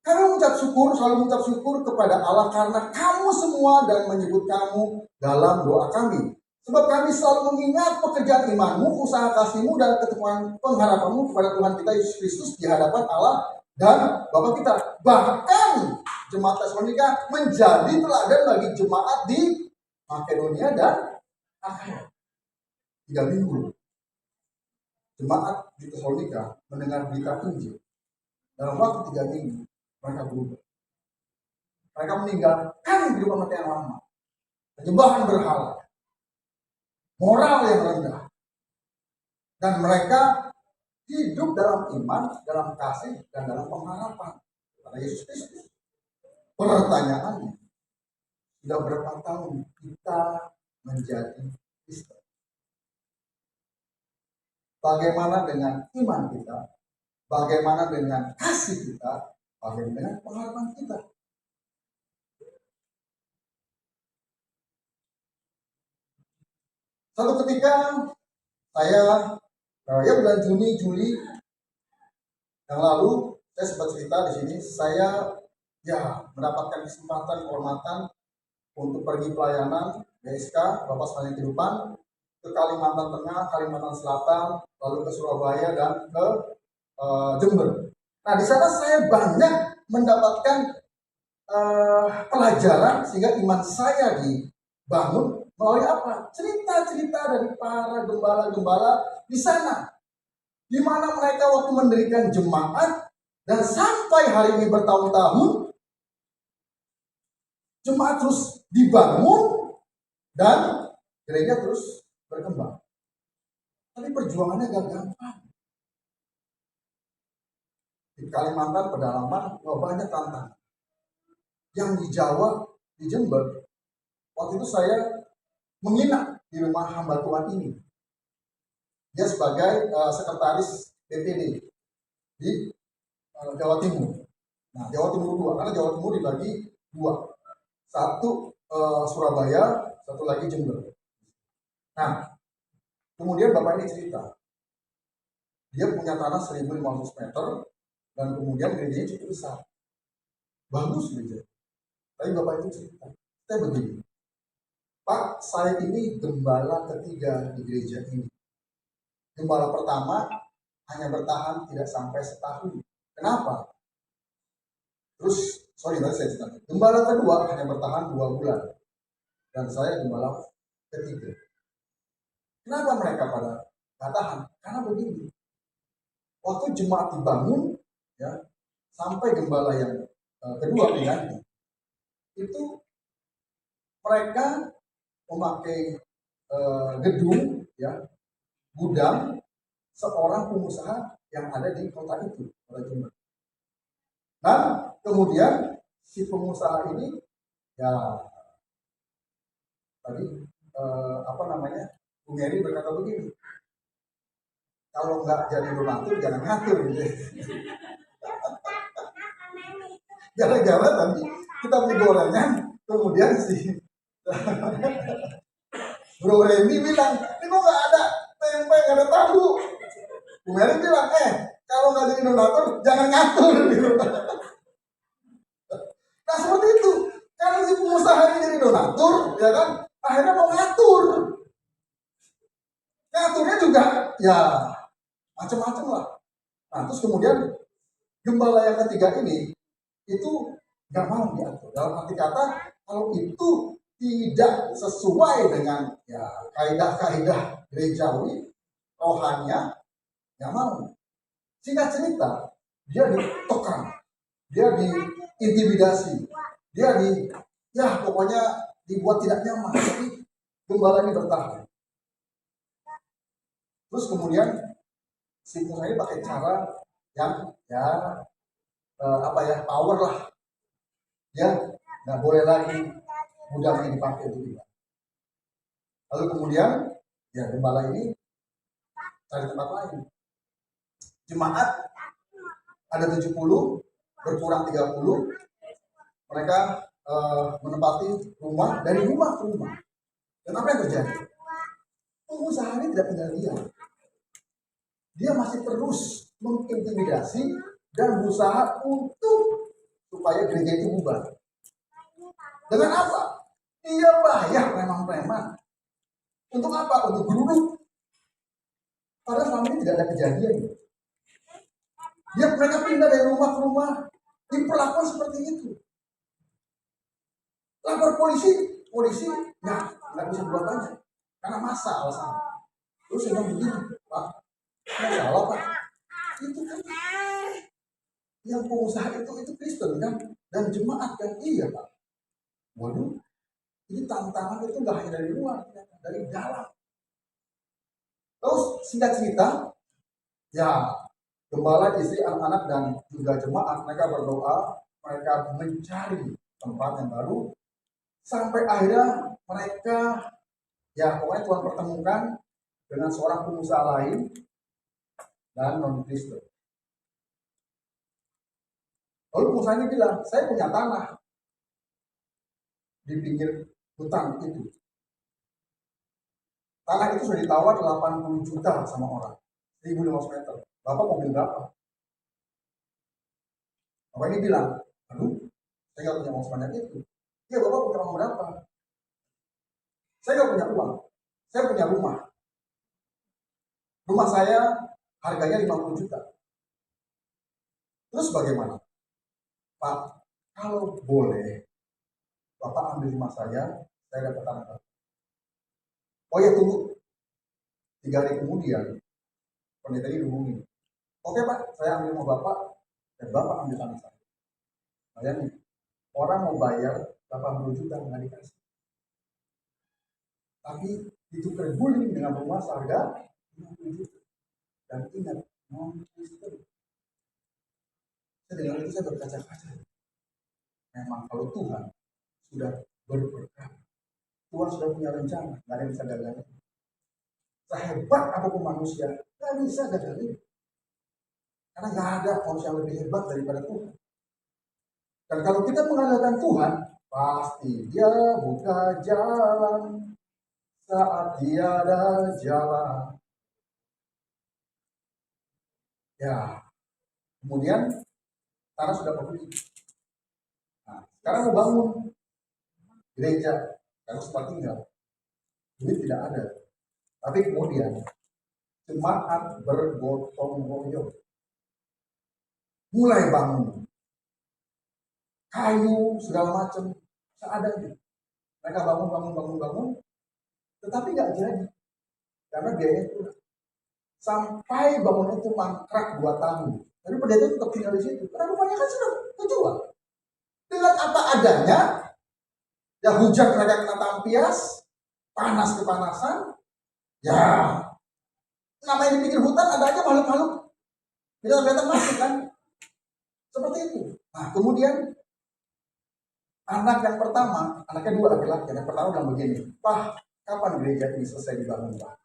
Kami mengucap syukur, selalu mengucap syukur kepada Allah karena kamu semua dan menyebut kamu dalam doa kami. Sebab kami selalu mengingat pekerjaan imanmu, usaha kasihmu, dan keteguhan pengharapanmu kepada Tuhan kita Yesus Kristus di hadapan Allah dan Bapa kita. Bahkan jemaat Tesalonika menjadi teladan bagi jemaat di Makedonia dan Akhaya. 3 minggu jemaat di Tesalonika mendengar berita Injil. Dalam waktu 3 minggu mereka berubah. Mereka meninggalkan kehidupan mereka yang lama, penyembahan berhala, moral yang rendah, dan mereka hidup dalam iman, dalam kasih, dan dalam pengharapan kepada Yesus Kristus. Pertanyaannya, sudah berapa tahun kita menjadi Kristen? Bagaimana dengan iman kita? Bagaimana dengan kasih kita? Bagaimana dengan pengharapan kita? Satu ketika saya bulan Juni, Juli yang lalu, saya sempat cerita di sini, saya mendapatkan kesempatan kehormatan untuk pergi pelayanan BSK Bapak Sepanjang Kehidupan ke Kalimantan Tengah, Kalimantan Selatan, lalu ke Surabaya dan ke Jember. Nah, di sana saya banyak mendapatkan pelajaran sehingga iman saya dibangun melalui apa? Cerita-cerita dari para gembala-gembala di sana, di mana mereka waktu mendirikan jemaat dan sampai hari ini bertahun-tahun jemaat terus dibangun dan gereja terus berkembang. Tapi perjuangannya gak gampang. Di Kalimantan pedalaman banyak tantangan. Yang di Jawa, di Jember, waktu itu saya menginap di rumah hamba Tuhan ini. Dia sebagai sekretaris BPD di Jawa Timur. Nah, Jawa Timur 2, karena Jawa Timur dibagi 2. Satu Surabaya, satu lagi Jember. Nah, kemudian bapak ini cerita, dia punya tanah 1.500 meter, dan kemudian gerejanya cukup besar, bagus gereja. Tapi bapak itu cerita, saya begini, Pak, saya ini gembala ketiga di gereja ini. Gembala pertama hanya bertahan tidak sampai setahun. Kenapa? Terus, sorry tadi saya cerita. Gembala kedua hanya bertahan 2 bulan. Dan saya gembala ketiga. Kenapa mereka pada nggak tahan? Karena begini. Waktu jemaat dibangun, ya, sampai gembala yang kedua mengganti, itu mereka memakai gedung, ya, gudang seorang pengusaha yang ada di kota itu, kota Jember. Nah, kemudian si pengusaha ini, ya, tadi Bu Mary berkata begini, kalau nggak jadi donatur jangan ngatur, gitu. Gara-gara tadi kita beli gorengan, kemudian si Bro Remy bilang, ini kok nggak ada tempe, nggak ada tahu. Bu Mary bilang, kalau nggak jadi donatur jangan ngatur, gitu. Nah seperti itu, karena si pengusaha ini jadi donatur, ya kan, akhirnya mau ngatur. Ngaturnya juga, ya macam-macam lah. Nah terus kemudian gembala yang ketiga ini itu nggak mau diatur. Dalam arti kata, kalau itu tidak sesuai dengan, ya, kaidah-kaidah gerejawi, rohania, nggak mau. Singkat cerita, dia ditekan, dia diintimidasi, dia pokoknya dibuat tidak nyaman. Tapi gembala ini bertahan. Terus kemudian si pengusaha ini pakai cara yang, ya, power lah. Dia nggak boleh lagi gudangnya dipakai untuk dia. Lalu kemudian, ya, gembala ini cari tempat lain. Jemaat ada 70, berkurang 30. Mereka menempati rumah, dari rumah ke rumah. Dan apa yang terjadi? Pengusaha ini tidak tinggal diam. Dia masih terus mengintimidasi dan berusaha untuk supaya gereja itu bubar. Dengan apa? Dia bayar preman-preman. Untuk apa? Untuk geruduk. Padahal selama ini tidak ada kejadian. Mereka pindah dari rumah ke rumah, diperlakukan seperti itu. Lapor polisi nggak bisa buat banyak karena masa alasan. Terus saya bilang begini, Pak, nggak salah Pak, itu kan yang pengusaha itu Kristen kan, dan jemaat kan, iya Pak. Waduh, ini tantangan itu nggak hanya dari luar, dari dalam. Terus singkat cerita, ya, gembala, istri, anak-anak, dan juga jemaat, mereka berdoa, mereka mencari tempat yang baru, sampai akhirnya mereka, ya, pokoknya Tuhan pertemukan dengan seorang pengusaha lain dan non-Kristen. Lalu pengusaha ini bilang, saya punya tanah di pinggir hutan itu. Tanah itu sudah ditawar 80 juta sama orang, 1.500 meter. Bapak mau beli berapa? Bapak ini bilang, aduh, saya nggak punya uang sebanyak itu. Ya, Bapak punya uang berapa? Saya nggak punya uang. Saya punya rumah. Rumah saya harganya 50 juta. Terus bagaimana? Pak, kalau boleh, Bapak ambil rumah saya dapat tanah. Oh ya, tunggu. 3 hari kemudian, pendeta ini hubungi. Oke Pak, saya ambil rumah Bapak, dan Bapak ambil tanah saya. Bayangin, orang mau bayar 80 juta nggak dikasih. Tapi ditukar guling dengan rumah seharga 50 juta. Dan ingat, non-Kristen. Saya dengar itu saya berkaca-kaca. Memang kalau Tuhan sudah berberkat, Tuhan sudah punya rencana, nggak ada yang bisa gagalin. Sehebat apapun manusia, nggak bisa gagalin. Karena nggak ada manusia yang lebih hebat daripada Tuhan. Dan kalau kita mengandalkan Tuhan, Pasti dia buka jalan saat tiada jalan. Ya, kemudian tanah sudah kebeli. Nah, sekarang mau bangun gereja, karena sempat tinggal, duit tidak ada. Tapi kemudian jemaat bergotong royong, mulai bangun, kayu segala macam seadanya. Mereka bangun, tetapi nggak jadi karena biaya itu. Sampai bangunan itu mangkrak 2 tahun. Tapi pendeta tetap tinggal di situ. Karena rumahnya kan sudah terjual. Dengan apa adanya, ya hujan mereka kena tampias, panas kepanasan, ya namanya di pinggir hutan ada aja makhluk-makhluk. Binatang-binatang masuk kan. Seperti itu. Nah kemudian anak yang pertama, anaknya 2 laki-laki. Yang pertama bilang begini, Pak, kapan gereja ini selesai dibangun, Pak?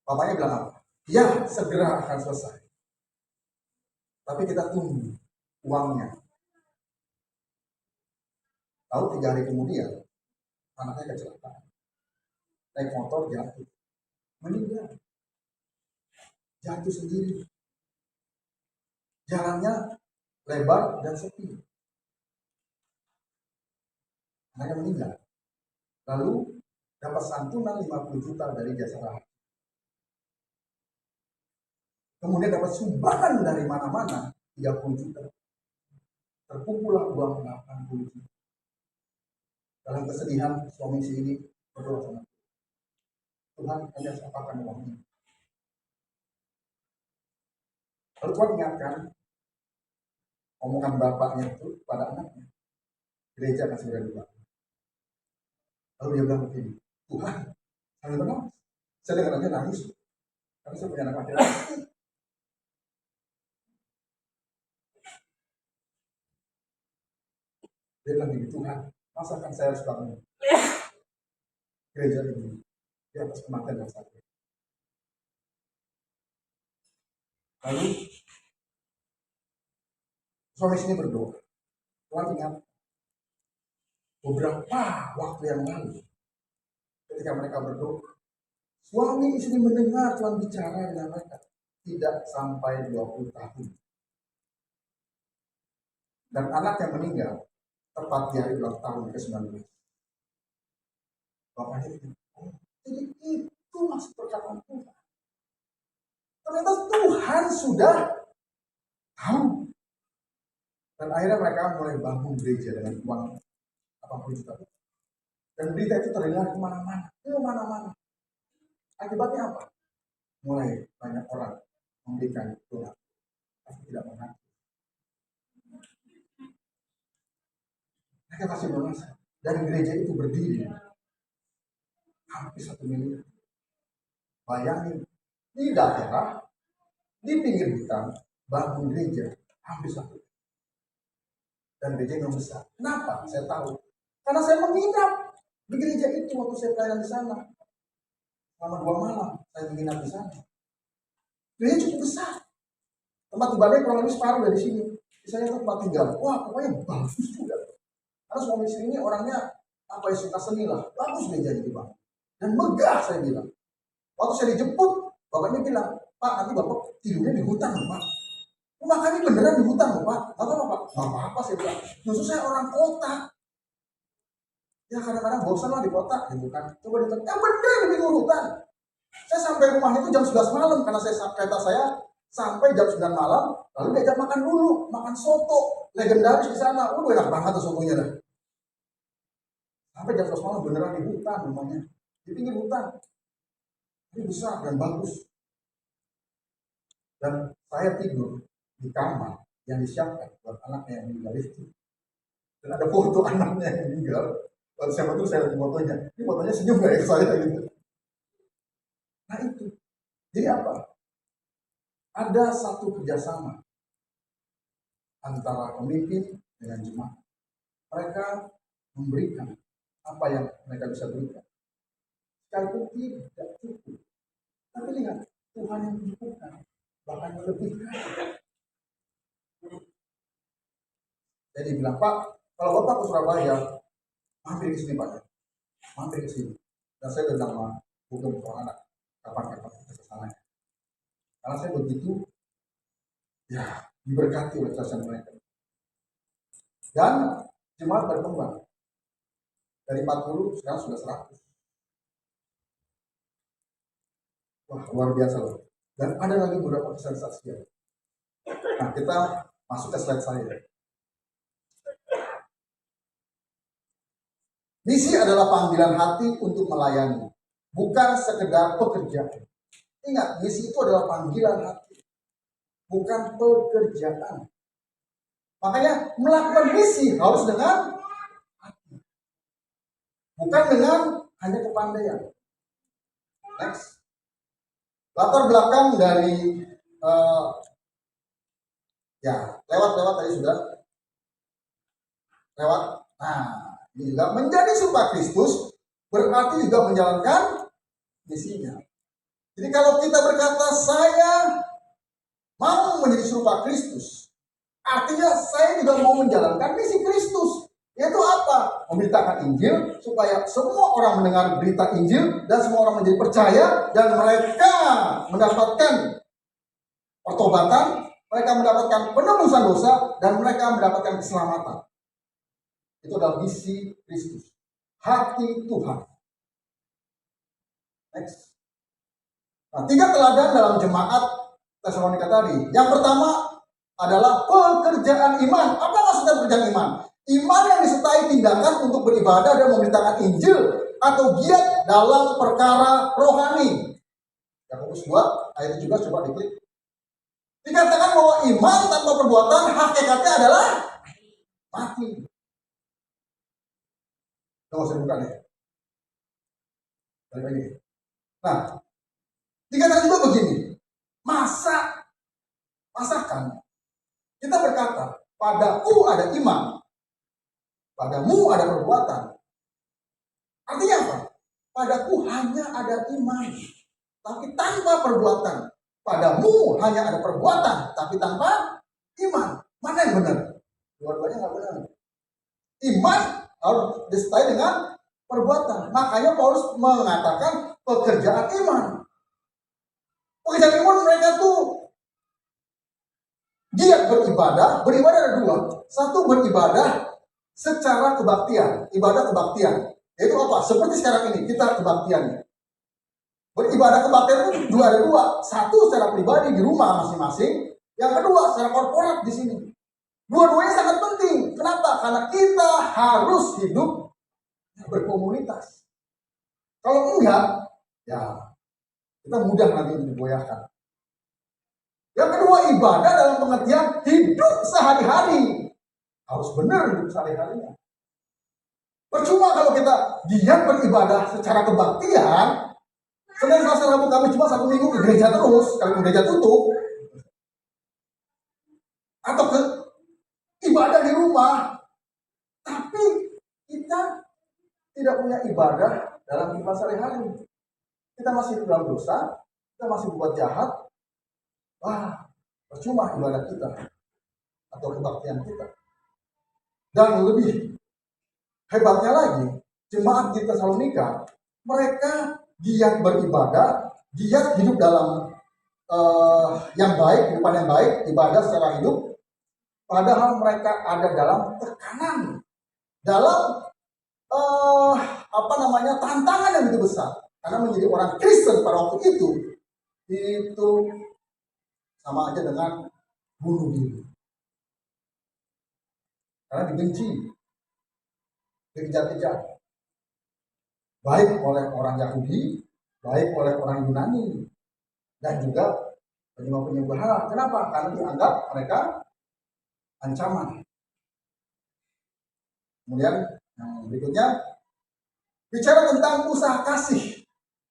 Bapaknya bilang apa? Ya, segera akan selesai. Tapi kita tunggu uangnya. Lalu 3 hari kemudian, anaknya kecelakaan. Naik motor jatuh. Meninggal. Jatuh sendiri. Jalannya lebar dan sepi. Anaknya meninggal. Lalu dapat santunan 50 juta dari Jasara Harja. Kemudian dapat sumbangan dari mana-mana 30 juta. Terkumpullah uang 80 juta. Dalam kesedihan suami si ini berdoa sama Tuhan, hanya apakan uang ini. Lalu Tuhan ingatkan omongan bapaknya itu pada anaknya. Gereja akan segera dibangun. Lalu dia bilang begini, Tuhan, saya menangis. Saya dengar aja nangis. Karena saya punya anak laki-laki. Dia bilang begini, Tuhan, masa kan saya harus bangun gereja ini di atas kematian yang satu. Lalu suami sini berdoa. Tuhan ingat beberapa waktu yang lalu ketika mereka berdoa, suami istri mendengar Tuhan bicara dengan mereka tidak sampai 20 tahun. Dan anak yang meninggal tepat di hari ulang tahun ke-19. Bapaknya bilang, oh, jadi itu maksud perkataan Tuhan. Ternyata Tuhan sudah tahu. Dan akhirnya mereka mulai bangun gereja dengan uang 80 juta. Dan berita itu terdengar kemana-mana. Akibatnya apa? Mulai banyak orang memberikan doa, tapi tidak mengaku. Mereka kasih donasi. Dan gereja itu berdiri hampir 1 miliar. Bayangin, di daerah, di pinggir hutan, bangun gereja hampir 1. Dan gereja yang besar. Kenapa? Saya tahu. Karena saya menginap di gereja itu waktu saya pelayanan di sana. Selama 2 malam saya menginap di sana. Gereja cukup besar. Tempat ibadah kurang lebih separuh dari sini. Misalnya tempat tinggal. Wah, pokoknya bagus juga. Karena suami istri ini orangnya apa ya, suka seni lah. Bagus gereja itu, Bang. Dan megah saya bilang. Waktu saya dijemput, bapaknya bilang, Pak, nanti bapak tidurnya di hutan, Pak. Rumah kami beneran di hutan, Pak. Gak apa-apa, Pak. Gak apa-apa, saya bilang. Justru saya orang kota. Ya kadang-kadang bosan lah di kota, gitu kan. Coba di hutan. Bener di pinggir hutan. Saya sampai rumahnya itu jam 11 malam. Karena kereta saya sampai jam 9 malam. Lalu diajak makan dulu. Makan soto. Legendaris di sana. Enak banget tuh sotonya dah. Sampai jam 11 malam beneran di hutan rumahnya. Di pinggir hutan. Ini besar dan bagus. Dan saya tidur di kamar yang disiapkan buat anaknya yang meninggal itu. Dan ada foto anaknya yang meninggal. Lalu siapa tuh saya lihat fotonya. Ini fotonya senyum gak ya ke saya gitu. Nah itu. Jadi apa? Ada satu kerjasama antara pemimpin dengan jemaat. Mereka memberikan apa yang mereka bisa berikan. Sekalipun tidak cukup. Tapi lihat, Tuhan yang mencukupkan. Bahkan melebihkan. Jadi bilang, Pak, Kalau Bapak ke Surabaya, mampir ke sini Pak, mampir ke sini. Dan saya udah bilang sama bukan anak, kapan-kapan kita ke sana. Karena saya begitu, ya diberkati oleh kesaksian mereka. Dan jemaat berkembang. Dari 40 sekarang sudah 100. Wah, luar biasa loh. Dan ada lagi beberapa kesaksian. Nah, kita masuk ke slide saya. Misi adalah panggilan hati untuk melayani, bukan sekedar pekerjaan. Ingat, misi itu adalah panggilan hati, bukan pekerjaan. Makanya melakukan misi harus dengan hati, bukan dengan hanya kepandaian. Next. Latar belakang dari lewat tadi sudah lewat. Nah, ini juga menjadi serupa Kristus berarti juga menjalankan misinya. Jadi kalau kita berkata saya mau menjadi serupa Kristus, artinya saya juga mau menjalankan misi Kristus. Yaitu apa? Memberitakan Injil supaya semua orang mendengar berita Injil dan semua orang menjadi percaya dan mereka mendapatkan pertobatan, mereka mendapatkan penebusan dosa dan mereka mendapatkan keselamatan. Itu adalah misi Kristus, hati Tuhan. Next. Nah, 3 teladan dalam jemaat Tesalonika tadi. Yang pertama adalah pekerjaan iman. Apa maksudnya pekerjaan iman? Iman yang disertai tindakan untuk beribadah dan memberitakan Injil atau giat dalam perkara rohani. Yakobus 2 ayat 17 coba diklik. Dikatakan bahwa iman tanpa perbuatan hakikatnya adalah mati. Nggak usah buka deh. Balik lagi. Nah, dikatakan juga begini. Masakan kita berkata, padaku ada iman, padamu ada perbuatan. Artinya apa? Padaku hanya ada iman, tapi tanpa perbuatan. Padamu hanya ada perbuatan, tapi tanpa iman. Mana yang benar? Dua-duanya nggak benar. Iman harus disertai dengan perbuatan. Makanya Paulus mengatakan pekerjaan iman. Pekerjaan iman mereka tuh giat beribadah. Beribadah ada 2. Satu, beribadah secara kebaktian, ibadah kebaktian. Yaitu apa? Seperti sekarang ini kita kebaktiannya. Beribadah kebaktian itu ada 2. Satu secara pribadi di rumah masing-masing. Yang kedua secara korporat di sini. Dua-duanya sangat penting. Kenapa? Karena kita harus hidup berkomunitas. Kalau enggak, ya kita mudah nanti untuk digoyahkan. Yang kedua, ibadah dalam pengertian hidup sehari-hari. Harus benar hidup sehari-harinya. Percuma kalau kita giat beribadah secara kebaktian, Senin, Selasa, Rabu, Kamis, cuma 1 minggu ke gereja terus, kalau gereja tutup, atau ke ibadah di rumah, tapi kita tidak punya ibadah dalam kehidupan sehari-hari. Kita masih hidup dalam dosa, kita masih berbuat jahat. Wah, percuma ibadah kita atau kebaktian kita. Dan lebih hebatnya lagi, jemaat di Tesalonika, mereka giat beribadah, giat hidup dalam yang baik, kehidupan yang baik, ibadah secara hidup. Padahal mereka ada dalam tekanan, dalam tantangan yang begitu besar. Karena menjadi orang Kristen pada waktu itu sama aja dengan bunuh diri. Karena dibenci, dikejar-kejar. Baik oleh orang Yahudi, baik oleh orang Yunani, dan juga penyembah-penyembah. Kenapa? Karena dianggap mereka ancaman. Kemudian yang berikutnya, bicara tentang usaha kasih.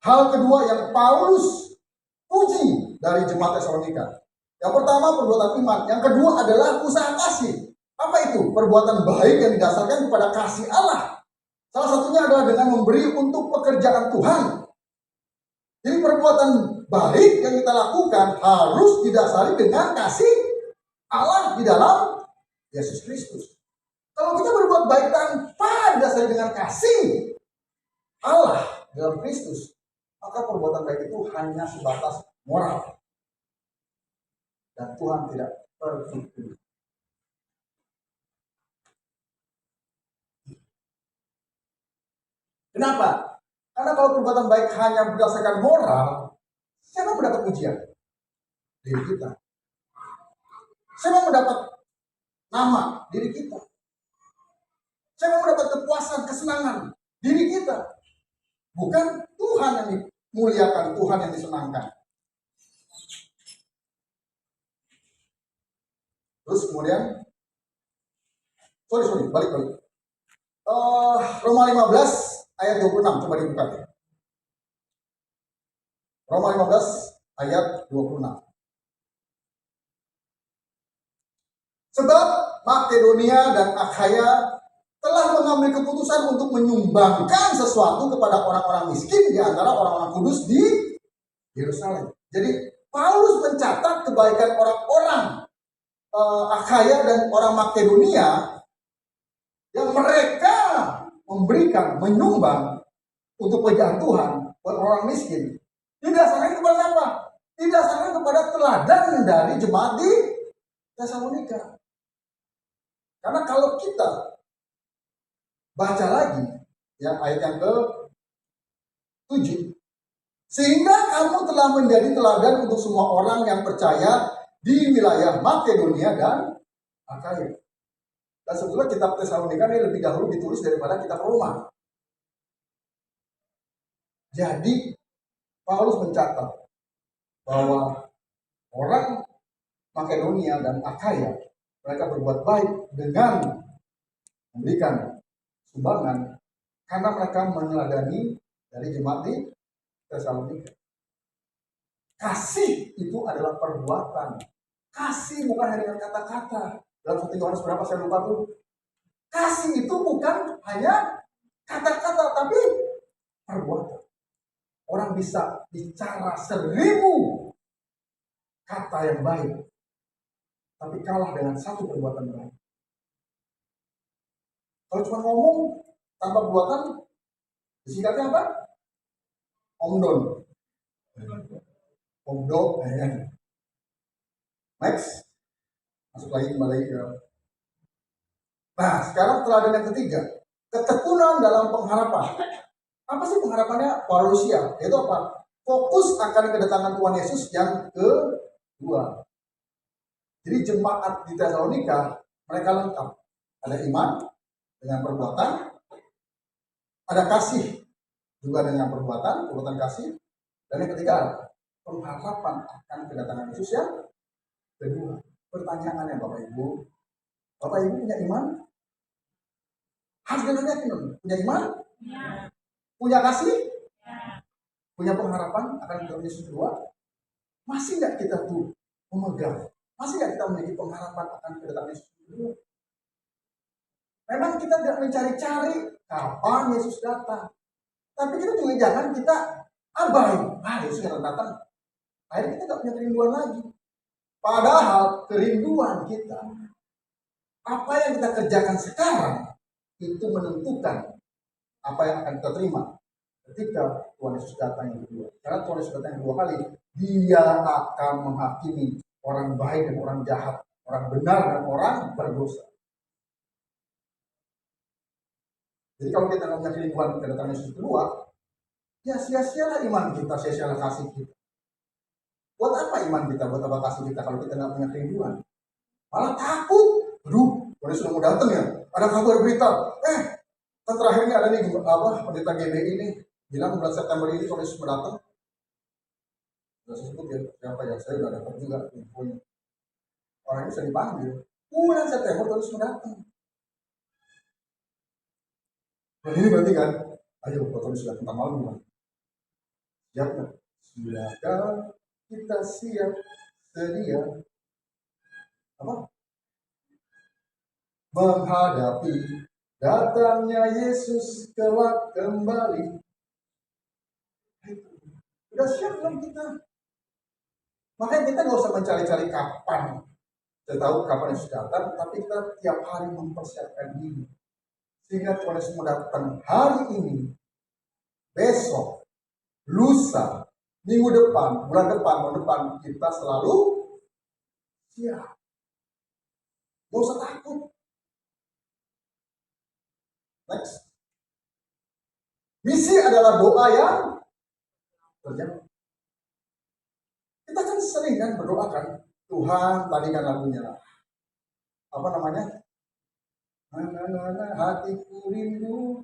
Hal kedua yang Paulus puji dari jemaat Tesalonika. Yang pertama perbuatan iman, yang kedua adalah usaha kasih. Apa itu? Perbuatan baik yang didasarkan kepada kasih Allah. Salah satunya adalah dengan memberi untuk pekerjaan Tuhan. Jadi perbuatan baik yang kita lakukan harus didasari dengan kasih Allah di dalam Yesus Kristus. Kalau kita berbuat baik tanpa didasari dengan kasih Allah dalam Kristus, maka perbuatan baik itu hanya sebatas moral. Dan Tuhan tidak tertipu. Kenapa? Karena kalau perbuatan baik hanya berdasarkan moral, siapa mendapat pujian? Diri kita. Siapa mendapat nama? Diri kita. Siapa mendapat kepuasan, kesenangan? Diri kita. Bukan Tuhan yang dimuliakan, Tuhan yang disenangkan. Terus kemudian, balik. Roma 15 ayat 26, coba dibuka. Roma 15 ayat 26. Sebab Makedonia dan Akhaya telah mengambil keputusan untuk menyumbangkan sesuatu kepada orang-orang miskin di antara orang-orang kudus di Yerusalem. Jadi Paulus mencatat kebaikan orang-orang Akhaya dan orang Makedonia yang mereka memberikan, menyumbang untuk pekerjaan Tuhan buat orang miskin. Didasarkan kepada apa? Didasarkan kepada teladan dari jemaat di Tesalonika. Karena kalau kita baca lagi ya ayat yang ke-7, sehingga kamu telah menjadi teladan untuk semua orang yang percaya di wilayah Makedonia dan Akhaya. Dan sebetulnya kitab Tesalonika ini lebih dahulu ditulis daripada kitab Roma. Jadi Paulus mencatat bahwa orang Makedonia dan Akhaya mereka berbuat baik dengan memberikan sumbangan karena mereka meneladani dari jemaat di Tesalonika. Kasih itu adalah perbuatan. Kasih bukan hanya dengan kata-kata. Dalam 1 Yohanes berapa saya lupa tuh. Kasih itu bukan hanya kata-kata tapi perbuatan. Orang bisa bicara 1000 kata yang baik, tapi kalah dengan satu perbuatan baik. Kalau cuma ngomong tanpa perbuatan, disingkatnya apa? Omdon. Omdon. Next. Masuk lagi kembali ke. Nah, sekarang teladan yang ketiga, ketekunan dalam pengharapan. Apa sih pengharapannya parousia? Yaitu apa? Fokus akan kedatangan Tuhan Yesus yang kedua. Jadi jemaat di Tesalonika mereka lengkap. Ada iman dengan perbuatan, ada kasih juga dengan perbuatan kasih, dan yang ketiga pengharapan akan kedatangan Yesus yang kedua. Pertanyaannya Bapak Ibu punya iman? Harus dengan yakin, punya iman? Ya. Punya kasih? Ya. Punya pengharapan akan kedatangan Yesus kedua? Masih nggak kita tuh memegang? Masih nggak kita memiliki pengharapan akan kedatangan Yesus kedua? Memang kita tidak mencari-cari kapan Yesus datang, tapi kita juga jangan kita abai. Yesus akan datang. Akhirnya kita nggak punya kerinduan lagi. Padahal kerinduan kita, apa yang kita kerjakan sekarang, itu menentukan apa yang akan kita terima ketika Tuhan Yesus datang yang kedua. Karena Tuhan Yesus datang yang kedua kali, Dia akan menghakimi orang baik dan orang jahat, orang benar dan orang berdosa. Jadi kalau kita nggak punya kerinduan kedatangan Yesus kedua, ya sia-sialah iman kita, sia-sialah kasih kita. Buat apa iman kita, buat apa kasih kita kalau kita nggak punya kerinduan? Malah takut. Aduh, Tuhan Yesus sudah mau datang ya. Ada kabar berita. Kan terakhir ini ada nih pendeta GBI ini bilang bulan September ini Tuhan Yesus mau datang. Sudah saya sebut ya, siapa ya? Saya udah dapat juga infonya. Orang ini sudah dipanggil. Bulan September Tuhan Yesus mau datang. Dan ini berarti kan, ayo Tuhan Yesus datang malam kan? Siap nggak? Silakan kita siap sedia apa? Menghadapi datangnya Yesus kelak kembali. Udah siap belum kita? Makanya kita nggak usah mencari-cari kapan Saya tahu kapan Yesus datang, tapi kita tiap hari mempersiapkan diri. Sehingga Tuhan Yesus mau datang hari ini, besok, lusa, minggu depan, bulan depan, kita selalu siap. Gak usah takut. Next. Misi adalah doa yang terjadi. Kita kan sering kan berdoa kan, Tuhan, tadi kan lagunya, apa namanya? Hatiku rindu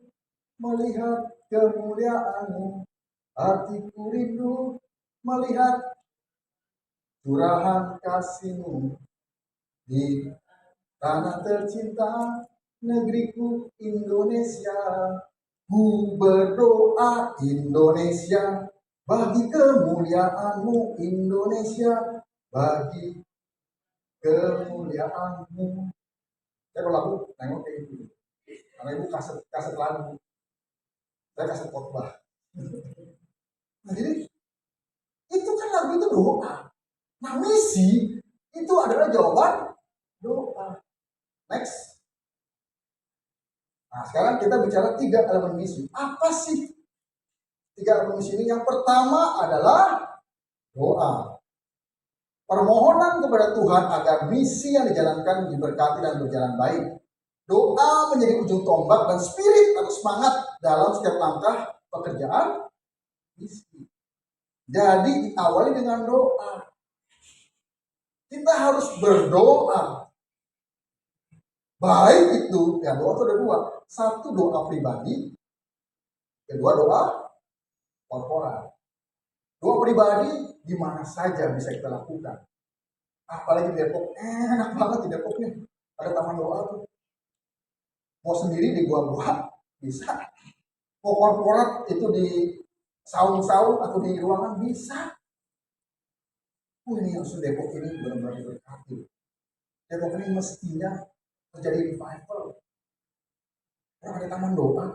melihat kemuliaan-Mu. Hatiku rindu melihat curahan kasih-Mu di tanah tercinta negeriku Indonesia. Ku berdoa Indonesia, bagi kemuliaan-Mu Indonesia, bagi kemuliaan-Mu. Saya kalau lagu nengok kayak gitu, karena ibu kaset lagu, saya kaset khotbah. Nah jadi itu kan lagu itu doa. Nah misi itu adalah jawaban doa. Next. Nah sekarang kita bicara 3 elemen misi. Apa sih 3 elemen misi ini? Yang pertama adalah doa. Permohonan kepada Tuhan agar misi yang dijalankan diberkati dan berjalan baik. Doa menjadi ujung tombak dan spirit atau semangat dalam setiap langkah pekerjaan misi. Jadi diawali dengan doa. Kita harus berdoa. Baik itu, ya doa itu ada 2. Satu doa pribadi, kedua doa korporat. Doa pribadi di mana saja bisa kita lakukan. Apalagi di Depok, enak banget di Depok nih. Ada taman doa tuh. Mau sendiri di gua-gua bisa. Mau korporat itu di saung-saung atau di ruangan bisa. Ini yang Depok ini benar-benar diberkati. Depok ini mestinya terjadi revival. Karena ada taman doa.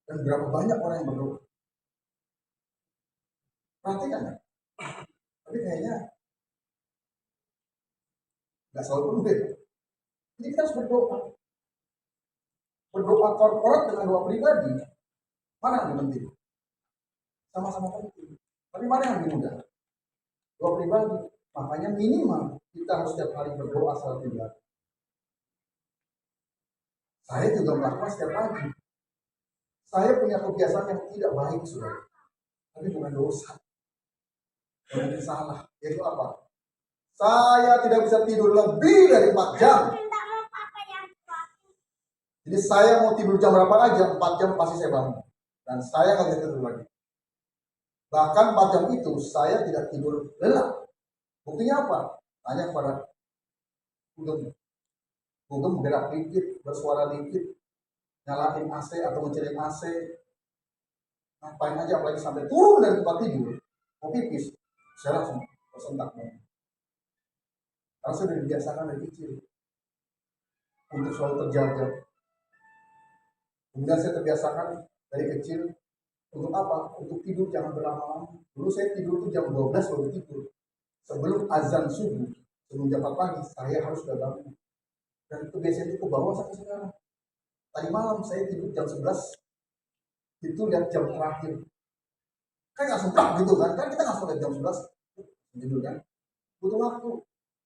Dan berapa banyak orang yang berdoa. Perhatikan ya. Tapi kayaknya nggak selalu penuh deh. Jadi kita harus berdoa. Berdoa korporat dengan doa pribadi, mana yang lebih penting? Sama-sama penting. Tapi mana yang lebih mudah? Doa pribadi. Makanya minimal kita harus setiap hari berdoa secara pribadi. Saya juga melakukan setiap pagi. Saya punya kebiasaan yang tidak baik, saudara. Tapi bukan dosa. Mungkin salah. Yaitu apa? Saya tidak bisa tidur lebih dari 4 jam. Jadi saya mau tidur jam berapa aja, 4 jam pasti saya bangun. Dan saya nggak bisa tidur lagi. Bahkan 4 jam itu saya tidak tidur lelap. Buktinya apa? Tanya kepada Google. Google bergerak dikit, bersuara dikit, nyalain AC atau ngecilin AC. Ngapain aja, apalagi sampai turun dari tempat tidur, mau pipis, saya langsung tersentak. Karena saya sudah dibiasakan dari kecil untuk selalu terjaga. Kemudian saya terbiasakan dari kecil untuk apa? Untuk tidur jangan berlama-lama. Dulu saya tidur tuh jam 12 baru tidur. Sebelum azan subuh, sebelum jam 4 pagi, saya harus sudah bangun. Dan kebiasaan itu ke bawah sampai sekarang. Tadi malam saya tidur jam 11, itu lihat jam terakhir. Kan nggak sempat gitu kan? Kan kita nggak sempat jam 11 tidur kan? Butuh waktu.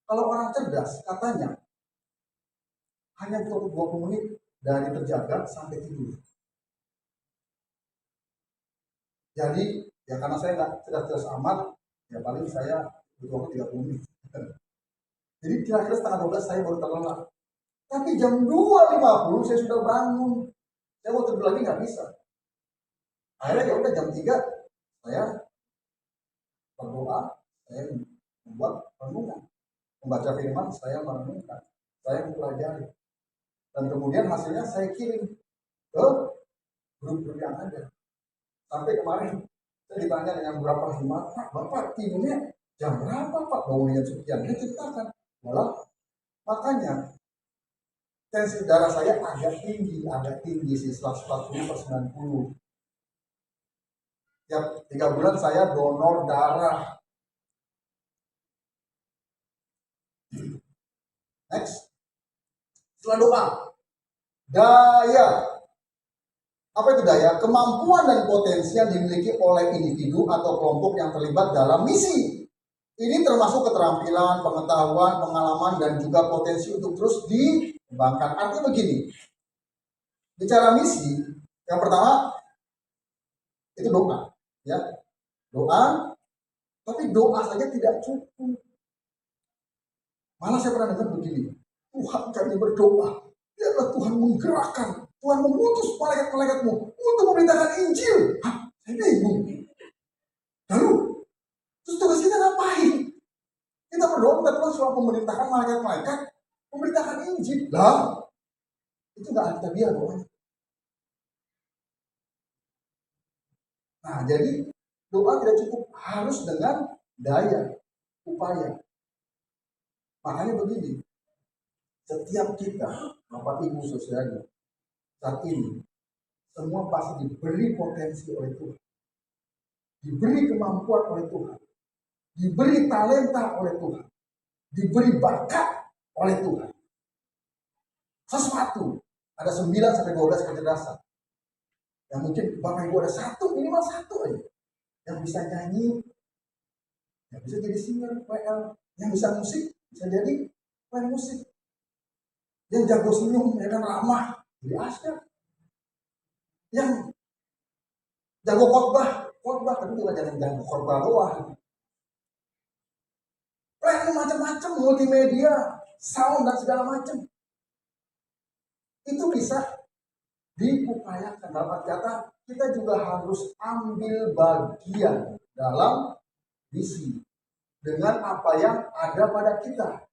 Kalau orang cerdas, katanya hanya butuh 20 menit dari terjaga sampai tidur. Jadi, ya karena saya nggak cerdas-cerdas amat, ya paling saya butuh waktu 30 menit. Jadi kira-kira setengah 12 saya baru terlelap. Tapi jam 2.50 saya sudah bangun. Saya mau tidur lagi nggak bisa. Akhirnya ya udah jam 3 saya berdoa, saya membuat renungan, membaca firman, saya merenungkan, saya mempelajari. Dan kemudian hasilnya saya kirim ke grup-grup yang ada. Sampai kemarin saya ditanya dengan beberapa himmat, Pak, Bapak tidurnya jam berapa Pak? Bangunnya sekian. Dia ceritakan. Malah makanya tensi darah saya agak tinggi sih, 140/90. Tiap 3 bulan saya donor darah. Next. Setelah doa, daya. Apa itu daya? Kemampuan dan potensi yang dimiliki oleh individu atau kelompok yang terlibat dalam misi. Ini termasuk keterampilan, pengetahuan, pengalaman, dan juga potensi untuk terus dikembangkan. Artinya begini, bicara misi, yang pertama itu doa, ya, doa. Tapi doa saja tidak cukup. Malah saya pernah dengar begini, Tuhan kami berdoa, biarlah Tuhan menggerakkan, Tuhan mengutus malaikat-malaikatmu untuk memberitakan Injil. Hah? Saya bingung. Lalu, terus tugas kita ngapain? Kita berdoa minta Tuhan suruh memerintahkan malaikat-malaikat memberitakan Injil. Lah, itu nggak alkitabiah doanya. Nah, jadi doa tidak cukup, harus dengan daya, upaya. Makanya begini, setiap kita, Bapak Ibu Saudara, saat ini, semua pasti diberi potensi oleh Tuhan. Diberi kemampuan oleh Tuhan. Diberi talenta oleh Tuhan. Diberi bakat oleh Tuhan. Sesuatu, ada 9-12 kecerdasan. Yang mungkin Bapak Ibu ada minimal satu aja. Yang bisa nyanyi, yang bisa jadi singer, WL, yang bisa musik, bisa jadi main musik. Yang jago senyum, ya kan ramah, jadi asyik. Yang jago khotbah, tapi bukan jangan jago khotbah doang. Planning macam-macam, multimedia, sound dan segala macam. Itu bisa diupayakan. Dalam arti kata, kita juga harus ambil bagian dalam misi dengan apa yang ada pada kita,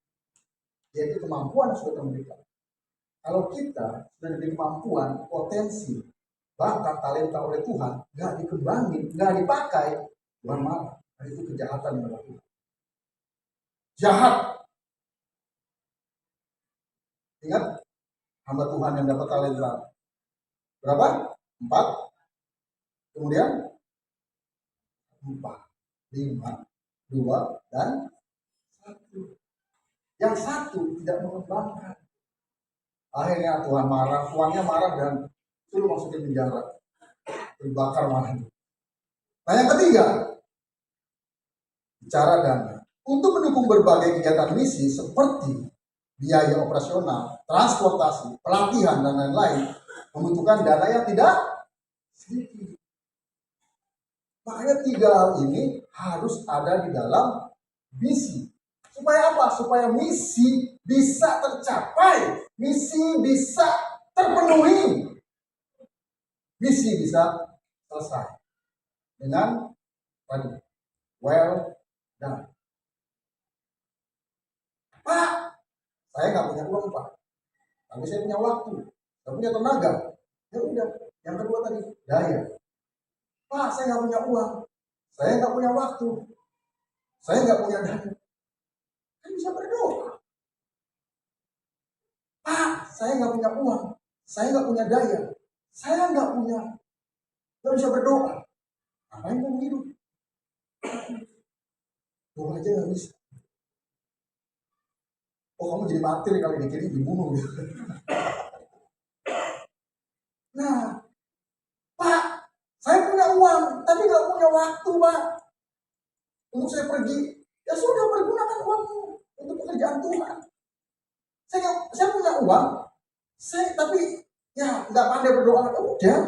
yaitu kemampuan yang sudah terberikan. Kalau kita sudah diberi kemampuan, potensi, bakat, talenta oleh Tuhan, nggak dikembangin, nggak dipakai, Tuhan marah. Nah, itu kejahatan yang dilakukan. Jahat. Ingat, hamba Tuhan yang dapat talenta berapa? 4. Kemudian 4, 5, 2, dan 1. Yang satu tidak mengembangkan. Akhirnya Tuhan marah, tuannya marah dan suruh masukin penjara, dibakar malah. Nah, yang ketiga, bicara dana. Untuk mendukung berbagai kegiatan misi seperti biaya operasional, transportasi, pelatihan, dan lain-lain, membutuhkan dana yang tidak sedikit. Makanya 3 hal ini harus ada di dalam misi. Supaya apa? Supaya misi bisa tercapai, misi bisa terpenuhi, misi bisa selesai dengan tadi, well done. Pak, saya nggak punya uang Pak, tapi saya punya waktu, saya punya tenaga. Ya udah. Yang kedua tadi, daya. Pak, saya nggak punya uang, saya nggak punya waktu, saya nggak punya dana. Kan bisa berdoa. Pak, saya nggak punya uang, saya nggak punya daya, saya nggak bisa berdoa. Ngapain kamu hidup? Doa aja nggak bisa. Oh, kamu jadi martir kali ini, jadi dibunuh. Nah, Pak, saya punya uang, tapi nggak punya waktu, Pak. Untuk saya pergi, ya sudah, pergunakan uangmu untuk pekerjaan Tuhan. Saya punya uang, tapi ya nggak pandai berdoa. Ya udah,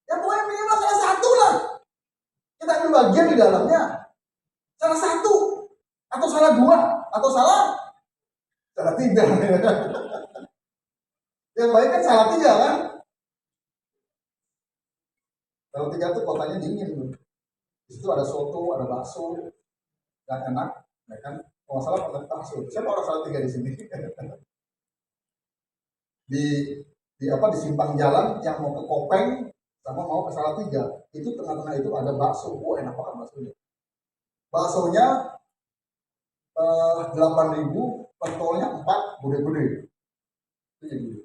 ya pokoknya minimal salah satu lah. Kita ambil bagian di dalamnya. Salah satu, atau salah 2, atau salah 3. Yang baik kan salah 3 kan? Salah 3 tuh kotanya dingin tuh. Di situ ada soto, ada bakso, yang enak, ya kan? Kalau salah pakai bakso. Siapa orang salah 3 di sini? di simpang jalan yang mau ke Kopeng sama mau ke Salatiga, itu tengah-tengah itu ada bakso. Oh, enak banget baksonya. Baksonya 8.000, pentolnya 4, gede-gede. Itu jadi.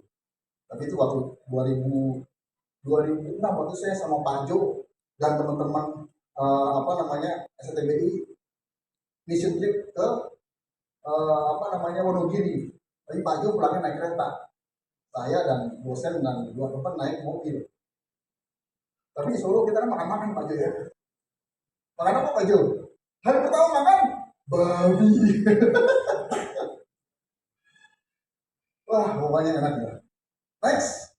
Tapi itu waktu 2006 waktu saya sama Pak Jo dan teman-teman STBI mission trip ke Wonogiri. Tapi Pak Jo pulangnya naik kereta. Saya dan dosen dan 2 teman naik mobil. Tapi di Solo kita kan makan-makan Pak Jo ya. Makan apa Pak Jo? Hari pertama makan babi. Wah, pokoknya enak ya. Next.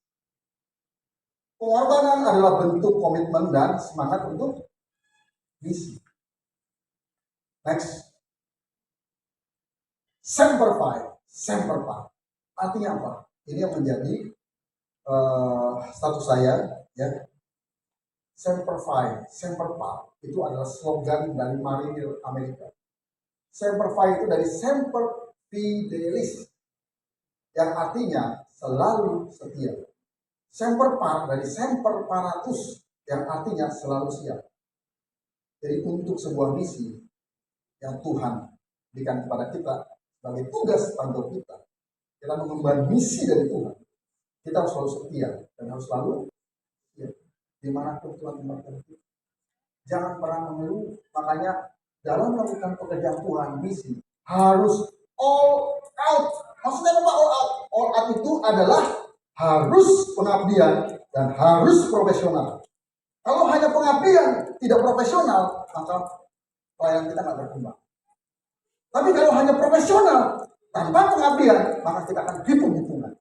Pengorbanan adalah bentuk komitmen dan semangat untuk misi. Next. Semper Fi. Semper Fi. Artinya apa? Ini yang menjadi status saya, ya. Semper Fi, Semper Pa itu adalah slogan dari Marinir Amerika. Semper Fi itu dari Semper Fidelis, yang artinya selalu setia. Semper Pa dari Semper Paratus, yang artinya selalu siap. Jadi untuk sebuah misi yang Tuhan berikan kepada kita sebagai tugas tanggung kita mengemban misi dari Tuhan, kita harus selalu setia dan harus selalu siap. Dimanapun Tuhan tempatkan kita, jangan pernah mengeluh. Makanya dalam melakukan pekerjaan Tuhan, misi harus all out. Maksudnya apa all out? All out itu adalah harus pengabdian dan harus profesional. Kalau hanya pengabdian tidak profesional, maka pelayanan kita nggak berkembang. Tapi kalau hanya profesional tanpa pengabdian, maka kita akan hitung-hitungan.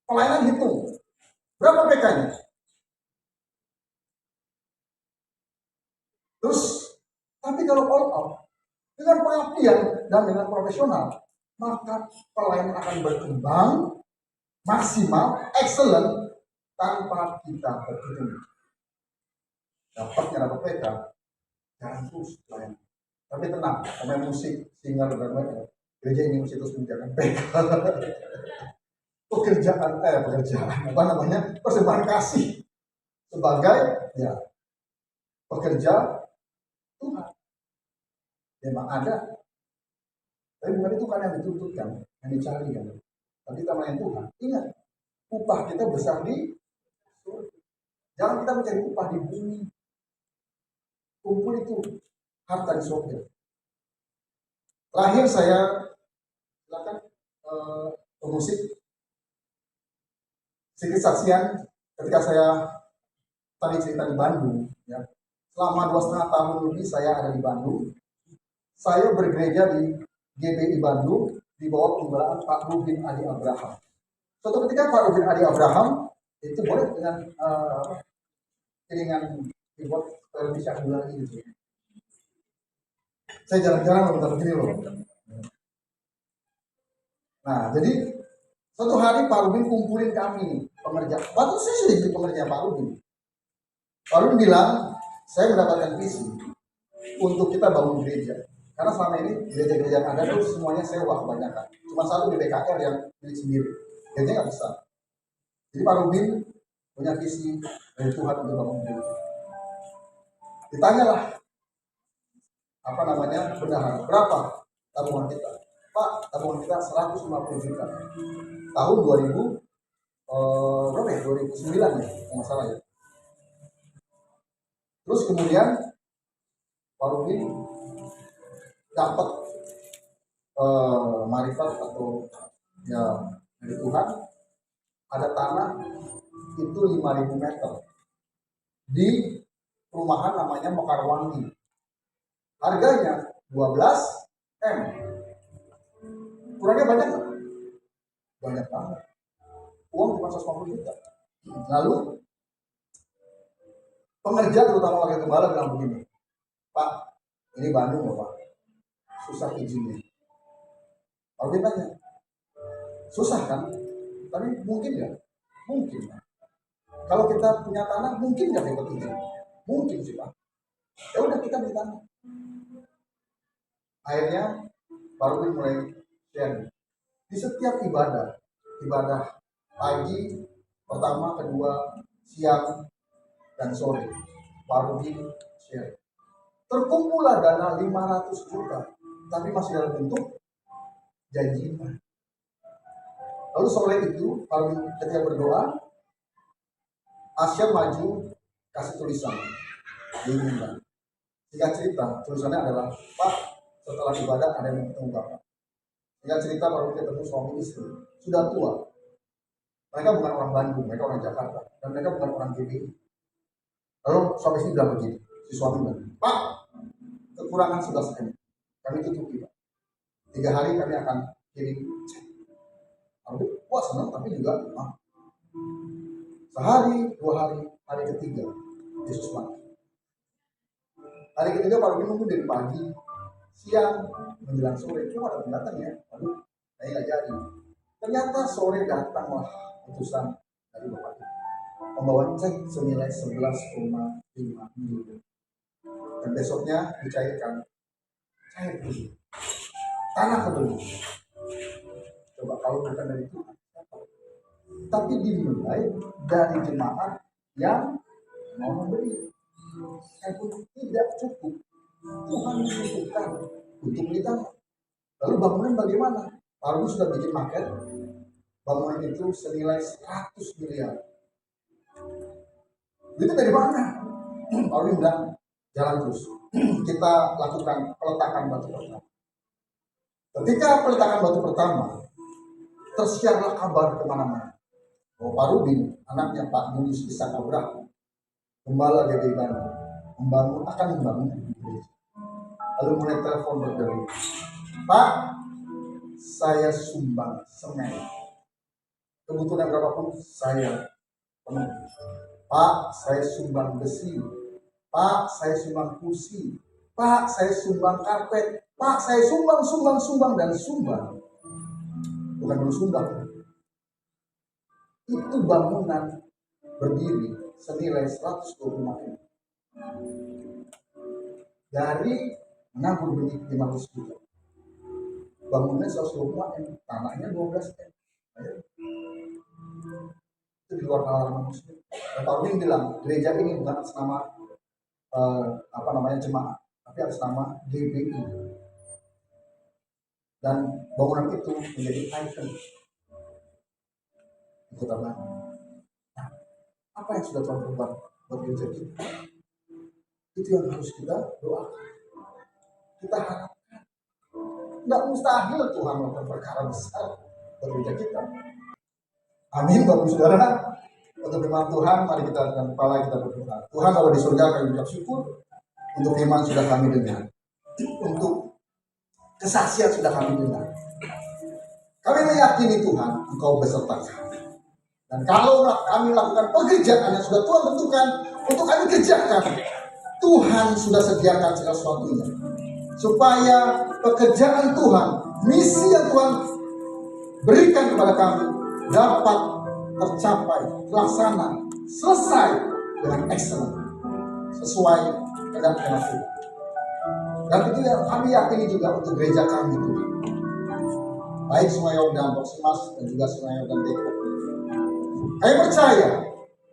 Pelayanan hitung. Berapa PK-nya? Terus, tapi kalau all out dengan pengabdian dan dengan profesional, maka pelayanan akan berkembang maksimal, excellent, tanpa kita berhitung. Dapatnya dapat PK, jangan terus pelayanan. Tapi tenang, pemain musik, singer dan lain-lain, gereja ini mesti terus menjaga PK. Pekerjaan apa namanya, persembahan kasih sebagai ya pekerja Tuhan. Memang ada, tapi bukan itu kan yang dituntutkan, yang dicari kan. Tapi kita melayani Tuhan, ingat upah kita besar di surga. Jangan kita mencari upah di bumi. Kumpul itu harta di surga. Terakhir saya silakan pemusik sedikit saksian ketika saya tadi cerita di Bandung, ya. Selama 2,5 tahun lebih saya ada di Bandung. Saya bergereja di GBI Bandung di bawah pembelaan Pak Rubin Adi Abraham. Suatu ketika Pak Rubin Adi Abraham itu boleh dengan iringan keyboard lebih syahdu lagi gitu. Saya jarang-jarang minta begini loh. Nah, jadi suatu hari Pak Rubin kumpulin kami pengerja. Waktu saya sudah jadi pengerja Pak Rubin. Pak Rubin bilang, saya mendapatkan visi untuk kita bangun gereja. Karena selama ini gereja-gereja yang ada itu semuanya sewa kebanyakan. Cuma satu di BKR yang milik sendiri. Gereja nggak besar. Jadi Pak Rubin punya visi dari Tuhan untuk bangun gereja. Ditanyalah, apa namanya, bendahara, berapa tabungan kita? Pak, tabungan kita 150 juta. Tahun 2000, berapa ya? 2009 ya, nggak salah ya. Terus kemudian Pak Rubin dapat marifat atau ya dari Tuhan, ada tanah itu 5.000 meter di perumahan namanya Mekarwangi. Harganya 12 M. Kurangnya banyak nggak? Banyak banget. Uang cuma 150 juta. Lalu pengerja terutama wakil gembala bilang begini, Pak, ini Bandung loh Pak, susah izinnya. Kalau dia tanya, susah kan? Tapi mungkin ya? Mungkin. Kalau kita punya tanah, mungkin nggak dapat izin? Mungkin sih Pak. Ya udah kita beli tanah. Akhirnya baru mulai share. Di setiap ibadah pagi, pertama, kedua, siang, dan sore, baru share. Terkumpullah dana 500 juta, tapi masih dalam bentuk janji. Lalu sore itu, ketika berdoa, Asyam maju kasih tulisan diinginkan. Singkat cerita, tulisannya adalah, Pak, setelah ibadah ada yang ketemu Bapak. Singkat cerita baru ketemu suami istri, sudah tua. Mereka bukan orang Bandung, mereka orang Jakarta, dan mereka bukan orang GBI. Lalu suami istri bilang begini, si suami bilang, Pak, kekurangan 11 M, kami tutupi Pak. 3 hari kami akan kirim cek. Lalu, wah senang, tapi juga sehari, 2 hari, hari ketiga, Yesus mati. Hari ketiga baru nunggu dari pagi, siang, menjelang sore, cuma ada pendatang ya. Aduh, saya nggak jadi. Ternyata sore datanglah utusan dari Bapak itu, membawa cek senilai 11,5 miliar. Dan besoknya dicairkan, cair dulu, tanah kebeli. Coba kalau bukan dari Tuhan, tapi dimulai dari jemaat yang mau memberi. Saya pun tidak cukup. Tuhan menentukan untuk ditambah. Lalu bangunan bagaimana? Baru sudah bikin market. Bangunan itu senilai 100 miliar. Itu dari mana? Baru bilang jalan terus. Kita lakukan peletakan batu pertama. Ketika peletakan batu pertama, tersiarlah kabar kemana-mana. Bahwa Pak Rubin, anaknya Pak Yunus Ishak Abraham, Gembala GBI Bandung, akan membangun gereja. Lalu mulai telepon berdiri, Pak, saya sumbang semen. Kebutuhan berapapun saya penuh. Pak, saya sumbang besi. Pak, saya sumbang kursi. Pak, saya sumbang karpet. Pak, saya sumbang dan sumbang. Bukan dulu sumbang. Itu bangunan berdiri senilai 125 M. Dari 60 menit 500 juta. Bangunannya 125 M, tanahnya 12 M. Itu di luar nalar manusia. Dan Pak Wing bilang, gereja ini bukan atas nama jemaat, tapi atas nama GBI. Dan bangunan itu menjadi ikon di Kota Bandung. Nah, apa yang sudah Tuhan buat buat gereja kita? Itu yang harus kita doakan. Kita harapkan. Tidak mustahil Tuhan melakukan perkara besar buat gereja kita. Amin, Bapak Saudara. Untuk firman Tuhan, mari kita dengan kepala kita berdoa. Tuhan Allah di surga, kami ucap syukur untuk firman sudah kami dengar, untuk kesaksian sudah kami dengar. Kami meyakini Tuhan, Engkau beserta kami. Dan kalau kami lakukan pekerjaan yang sudah Tuhan tentukan untuk kami kerjakan, Tuhan sudah sediakan segala sesuatunya, supaya pekerjaan Tuhan, misi yang Tuhan berikan kepada kami dapat tercapai, terlaksana, selesai dengan excellent, sesuai dengan Tuhan. Dan itu yang kami yakini juga untuk gereja kami Tuhan. Baik Sungai Yordan, Boximas, dan juga Sungai Yordan Depok. Kami percaya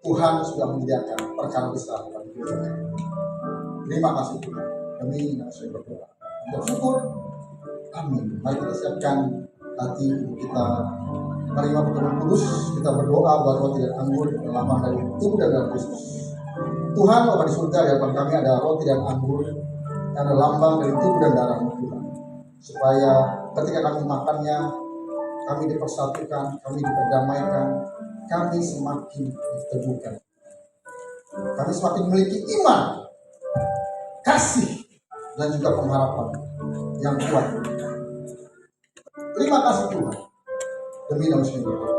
Tuhan sudah menyediakan perkara besar bagi gereja kami. Terima kasih Tuhan. Demi nama saya berdoa. Bersyukur. Amin. Mari kita siapkan hati untuk kita menerima pertemuan kudus. Kita berdoa buat roti dan anggur lambang dari tubuh dan darah Kristus. Tuhan Bapa di surga, di depan kami ada roti dan anggur yang ada lambang dari tubuh dan darah Tuhan. Supaya ketika kami makannya, kami dipersatukan, kami diperdamaikan, kami semakin diteguhkan. Kami semakin memiliki iman, kasih, dan juga pengharapan yang kuat. Terima kasih Tuhan. Demi nama Tuhan.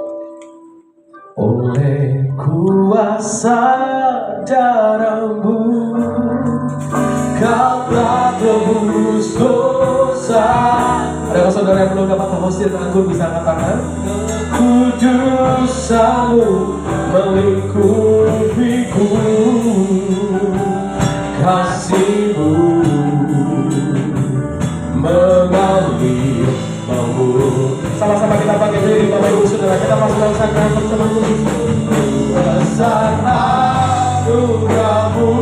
Oleh kuasa darah-Mu, Kau telah tebus dosa. Ada saudara yang belum dapat terhostir dengan anggur, bisa angkat tangan. Kudusan-Mu melingkupiku, kasih-Mu mengalir membunuh. Sama-sama kita pakai diri Bapak Ibu Saudara, kita masuk dalam sakramenen persembahan kudus. Besar anugerah-Mu,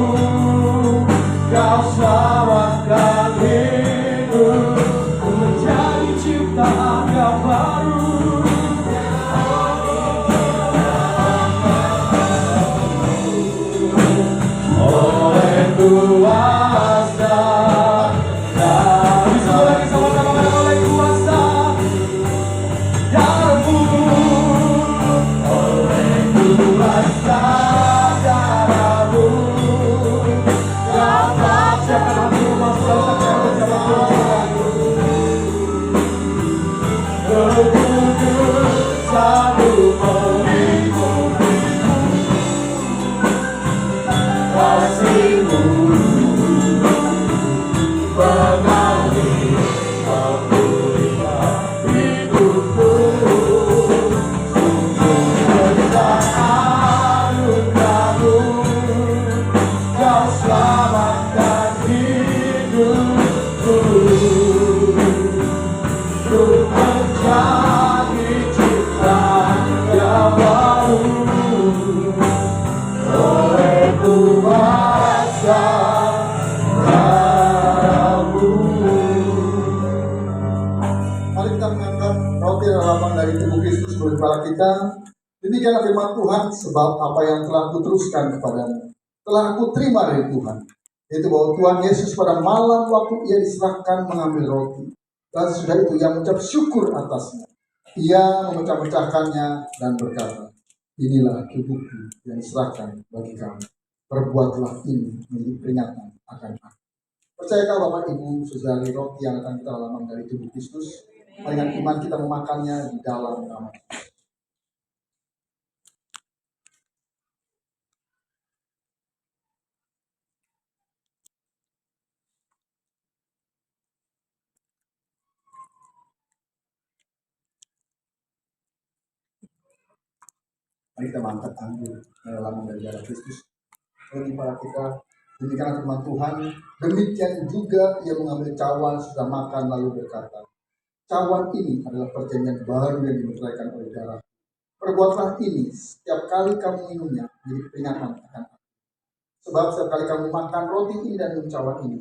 Kau selamatkan hidup, menjadi ciptaan yang baru. Oleh kuasa, bisa lagi sama-sama oleh kuasa selamatkan hidupku, untuk menjadi ciptaan yang baru oleh kuasa Kamu. Mari kita mengangkat roti dan lapang dari tubuh Kristus bagi kepala kita. Demikianlah firman Tuhan, sebab apa yang telah kuteruskan kepadamu telah aku terima dari Tuhan, yaitu bahwa Tuhan Yesus pada malam waktu ia diserahkan mengambil roti, dan sudah itu ia mengucap syukur atasnya. Ia memecah-mecahkannya dan berkata, inilah tubuhku yang diserahkan bagi kamu. Perbuatlah ini menjadi peringatan akan aku. Percayakah Bapak Ibu saudari, roti yang akan kita lamang dari tubuh Kristus? Dengan iman kita memakannya di dalam nama Kristus. Mari kita mengangkat anggur dalam dari darah Kristus bagi para kita. Demikianlah firman Tuhan. Demikian juga ia mengambil cawan setelah makan lalu berkata, cawan ini adalah perjanjian baru yang dimeteraikan oleh darah. Perbuatlah ini setiap kali kamu minumnya menjadi peringatan akan aku. Sebab setiap kali kamu makan roti ini dan minum cawan ini,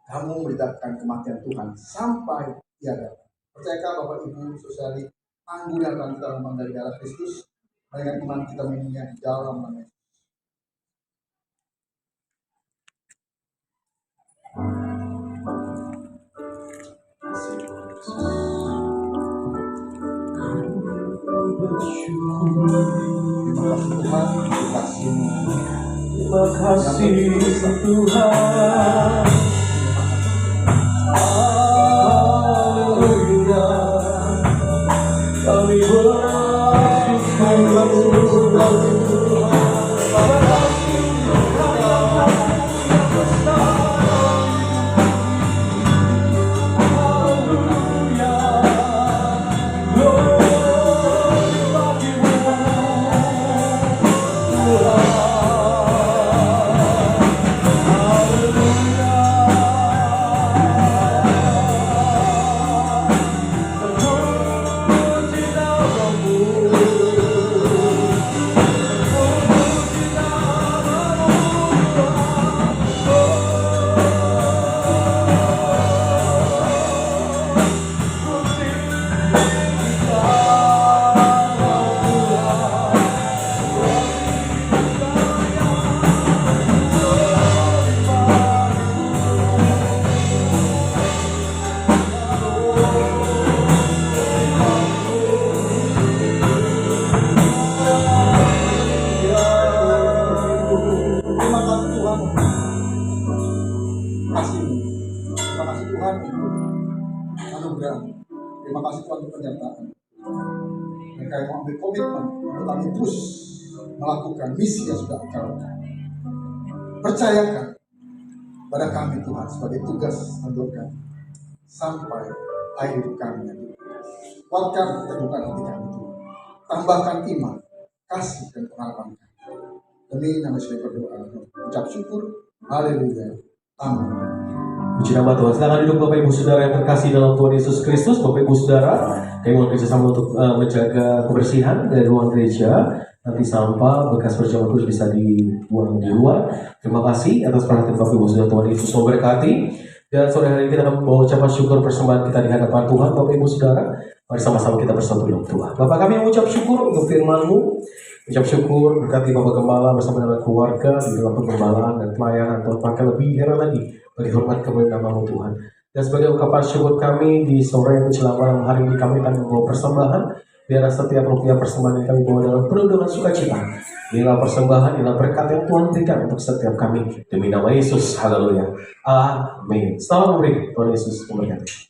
kamu memberitakan kematian Tuhan sampai ia datang. Percayakah Bapak Ibu saudari, anggur yang akan kita lamang dari darah Kristus? Dengan iman kita minumnya di dalam nama Yesus. Terima kasih Tuhan. Haleluya. Kami terima kasih Tuhan untuk penyertaan. Mereka yang mengambil komitmen untuk kami terus melakukan misi yang sudah Engkau percayakan pada kami Tuhan sebagai tugas untuk kami sampai akhir kami. Kuatkan keteguhan hati kami Tuhan. Tambahkan iman, kasih dan pengharapan kami. Demi nama Yesus berdoa, ucap syukur. Haleluya. Amin. Puji nama Tuhan. Silakan duduk Bapak Ibu Saudara yang terkasih dalam Tuhan Yesus Kristus. Bapak Ibu Saudara, kami mau kerjasama untuk menjaga kebersihan dari ruang gereja. Nanti sampah bekas perjamuan kudus bisa dibuang di luar. Terima kasih atas perhatian Bapak Ibu Saudara. Tuhan Yesus memberkati. Dan sore hari ini kita akan membawa ucapan syukur persembahan kita di hadapan Tuhan. Bapak Ibu Saudara, mari sama-sama kita bersatu dalam Tuhan. Bapak, kami mengucap syukur untuk firman-Mu. Ucap syukur berkati Bapak Gembala bersama dengan keluarga di dalam penggembalaan dan pelayanan. Tuhan pakai lebih heran lagi bagi hormat kemuliaan nama-Mu Tuhan. Dan sebagai ungkapan syukur kami di sore menjelang malam hari ini, kami akan membawa persembahan. Biarlah setiap rupiah persembahan yang kami bawa dalam penuh dengan sukacita. Inilah persembahan, inilah berkat yang Tuhan berikan untuk setiap kami. Demi nama Yesus, haleluya. Amin. Selamat memberi, Tuhan Yesus memberkati.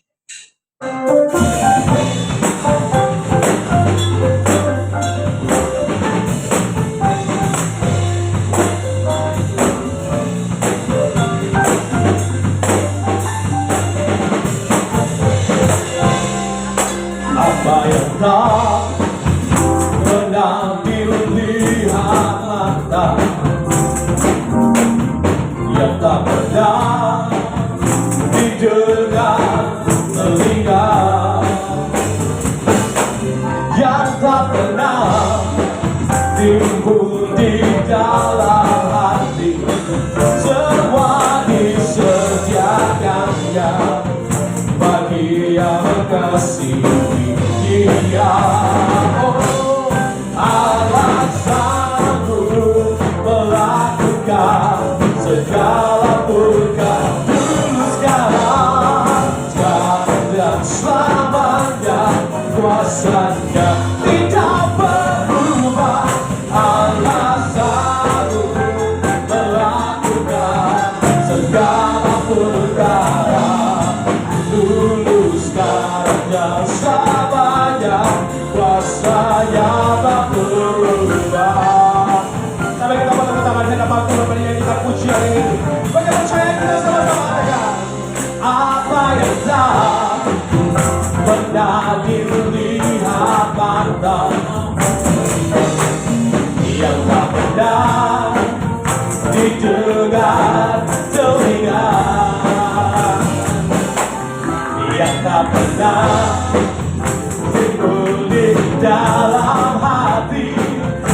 Apa yang tak pernah dilihat mata, pernah didengar telinga, yang tak pernah timbul di dalam hati, semua disediakannya bagi yang mengasihi Dia. Oh, alasanku melakukan segala berkat dulu, sekarang dan selamanya. Kuasanya tidak berubah, alasanku melakukan segala perkara dulu, sekarang dan selamanya. Kuasanya tak berubah. Sampai kita tepuk tangan dan waktu menyanyikan pujian ini. Bagi percaya kita sama-sama katakan, apa yang tak pernah dilihat mata, yang tak pernah didengar telinga, yang tak pernah timbul di dalam hati,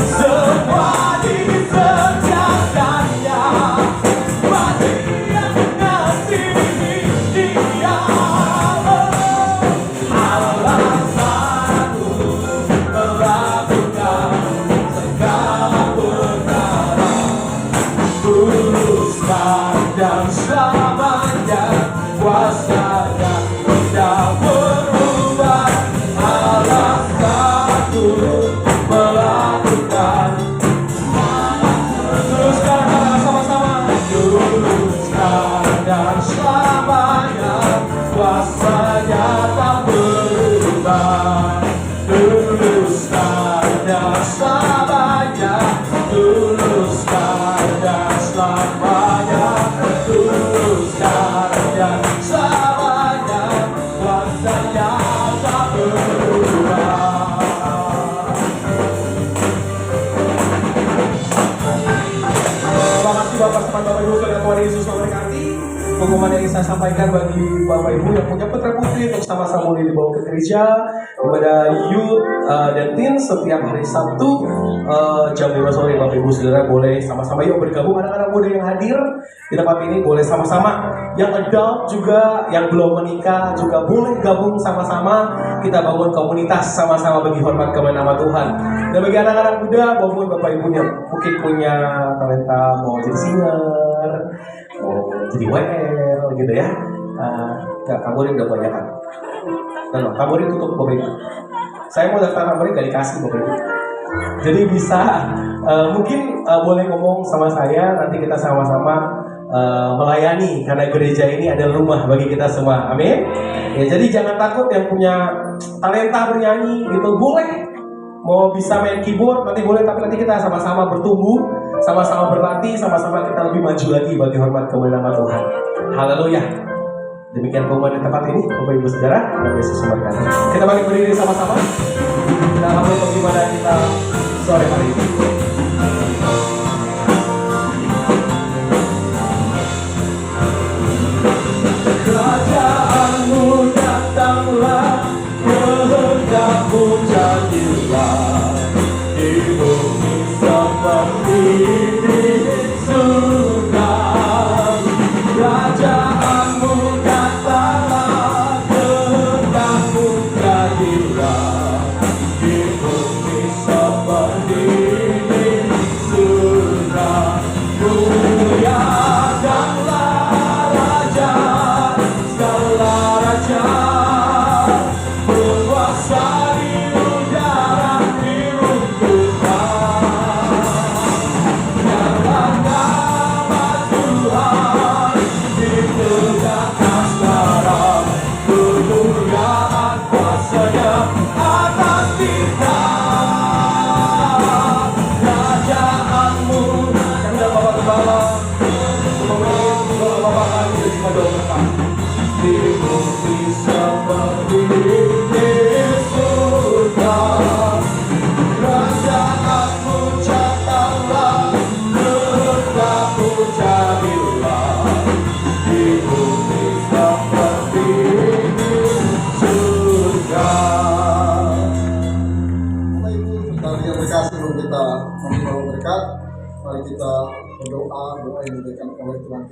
semua disediakannya bagi yang mengasihi Dia. Alasanku melakukan segala perkara tulus dan selamanya. Kuasanya tidak berubah, alasanku melakukan. Teruskan sama-sama. Teruskan dan selamanya. Kuasanya tak berubah. Teruskan dan selamanya. Teruskan dan selamanya. Teruskan dan selamanya. Kuasanya tak berubah. Terima kasih Bapak, Bapak Ibu, Saudara Tuhan Yesus memberkati. Pengumuman yang saya sampaikan bagi Bapak Ibu yang punya putra putri untuk sama-sama boleh dibawa ke gereja kepada youth dan teen setiap hari Sabtu jam 5 sore. Bapak Ibu Saudara boleh sama-sama yuk bergabung. Anak-anak muda yang hadir di tempat ini boleh sama-sama. Yang adult juga, yang belum menikah juga boleh gabung sama-sama. Kita bangun komunitas sama-sama bagi hormat kepada nama Tuhan. Dan bagi anak-anak muda maupun Bapak Ibu yang mungkin punya talenta mau jadi singer, mau jadi WL gitu ya. Enggak, tamborin udah banyak kan. Nah, tamborin tutup Bapak Ibu. Saya mau daftar tamborin gak dikasih Bapak Ibu. Jadi bisa mungkin boleh ngomong sama saya, nanti kita sama-sama melayani karena gereja ini adalah rumah bagi kita semua. Amin. Ya, jadi jangan takut yang punya talenta bernyanyi gitu, boleh. Mau bisa main keyboard nanti boleh, tapi nanti kita sama-sama bertumbuh, sama-sama berlatih, sama-sama kita lebih maju lagi bagi hormat kemuliaan nama Tuhan. Haleluya. Demikian pengumuman di tempat ini, Bapak Ibu Saudara, Tuhan Yesus memberkati. Kita balik berdiri sama-sama. Kita akan melihat bagaimana kita sore hari ini. Kerajaanmu datanglah, kehendakmu jadilah di bumi seperti di surga. Kerajaanmu datanglah, kehendakmu jadilah di bumi seperti di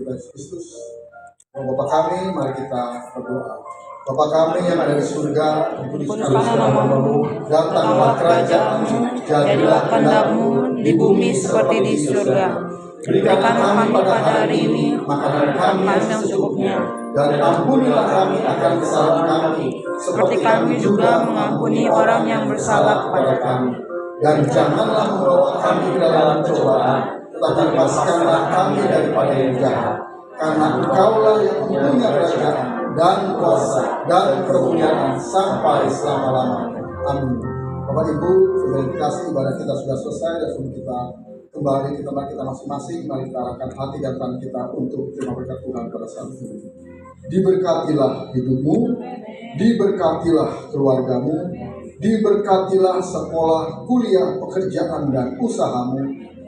kita Yesus Kristus. Bapa kami, mari kita berdoa. Bapa kami yang ada di surga, dikuduskanlah namamu, datanglah kerajaanmu, jadilah kehendak-mu di bumi seperti di surga. Berikanlah kami pada hari ini makanan kami yang secukupnya, dan ampunilah kami akan kesalahan kami, seperti kami juga mengampuni orang yang bersalah kepada kami. Dan janganlah membawa kami ke dalam cobaan, tetapi lepaskanlah kami daripada yang jahat. Karena Engkaulah yang mempunyai kerajaan dan kuasa dan kemuliaan sampai selama-lamanya. Amin. Bapak Ibu, saudara dikasih, ibadah kita sudah selesai dan sebelum kita kembali ke tempat kita masing-masing, mari kita arahkan hati dan tangan kita untuk terima berkat Tuhan pada saat ini. Diberkatilah hidupmu, diberkatilah keluargamu, diberkatilah sekolah, kuliah, pekerjaan dan usahamu,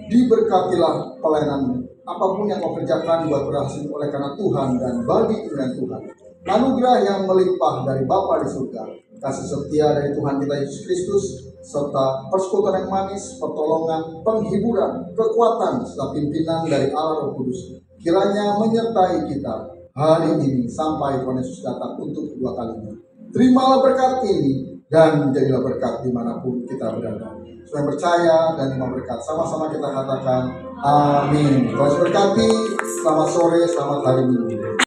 diberkatilah pelayananmu. Apapun yang kau kerjakan dibuat berhasil oleh karena Tuhan dan bagi kemuliaan Tuhan. Anugerah yang melimpah dari Bapa di surga, kasih setia dari Tuhan kita Yesus Kristus, serta persekutuan yang manis, pertolongan, penghiburan, kekuatan, serta pimpinan dari Allah Roh Kudus, kiranya menyertai kita hari ini sampai Tuhan Yesus datang untuk kedua kalinya. Terimalah berkat ini dan jadilah berkat dimanapun kita berada. Supaya percaya dan terima berkat, sama-sama kita katakan amin. Tuhan berkati, selamat sore, selamat hari Minggu.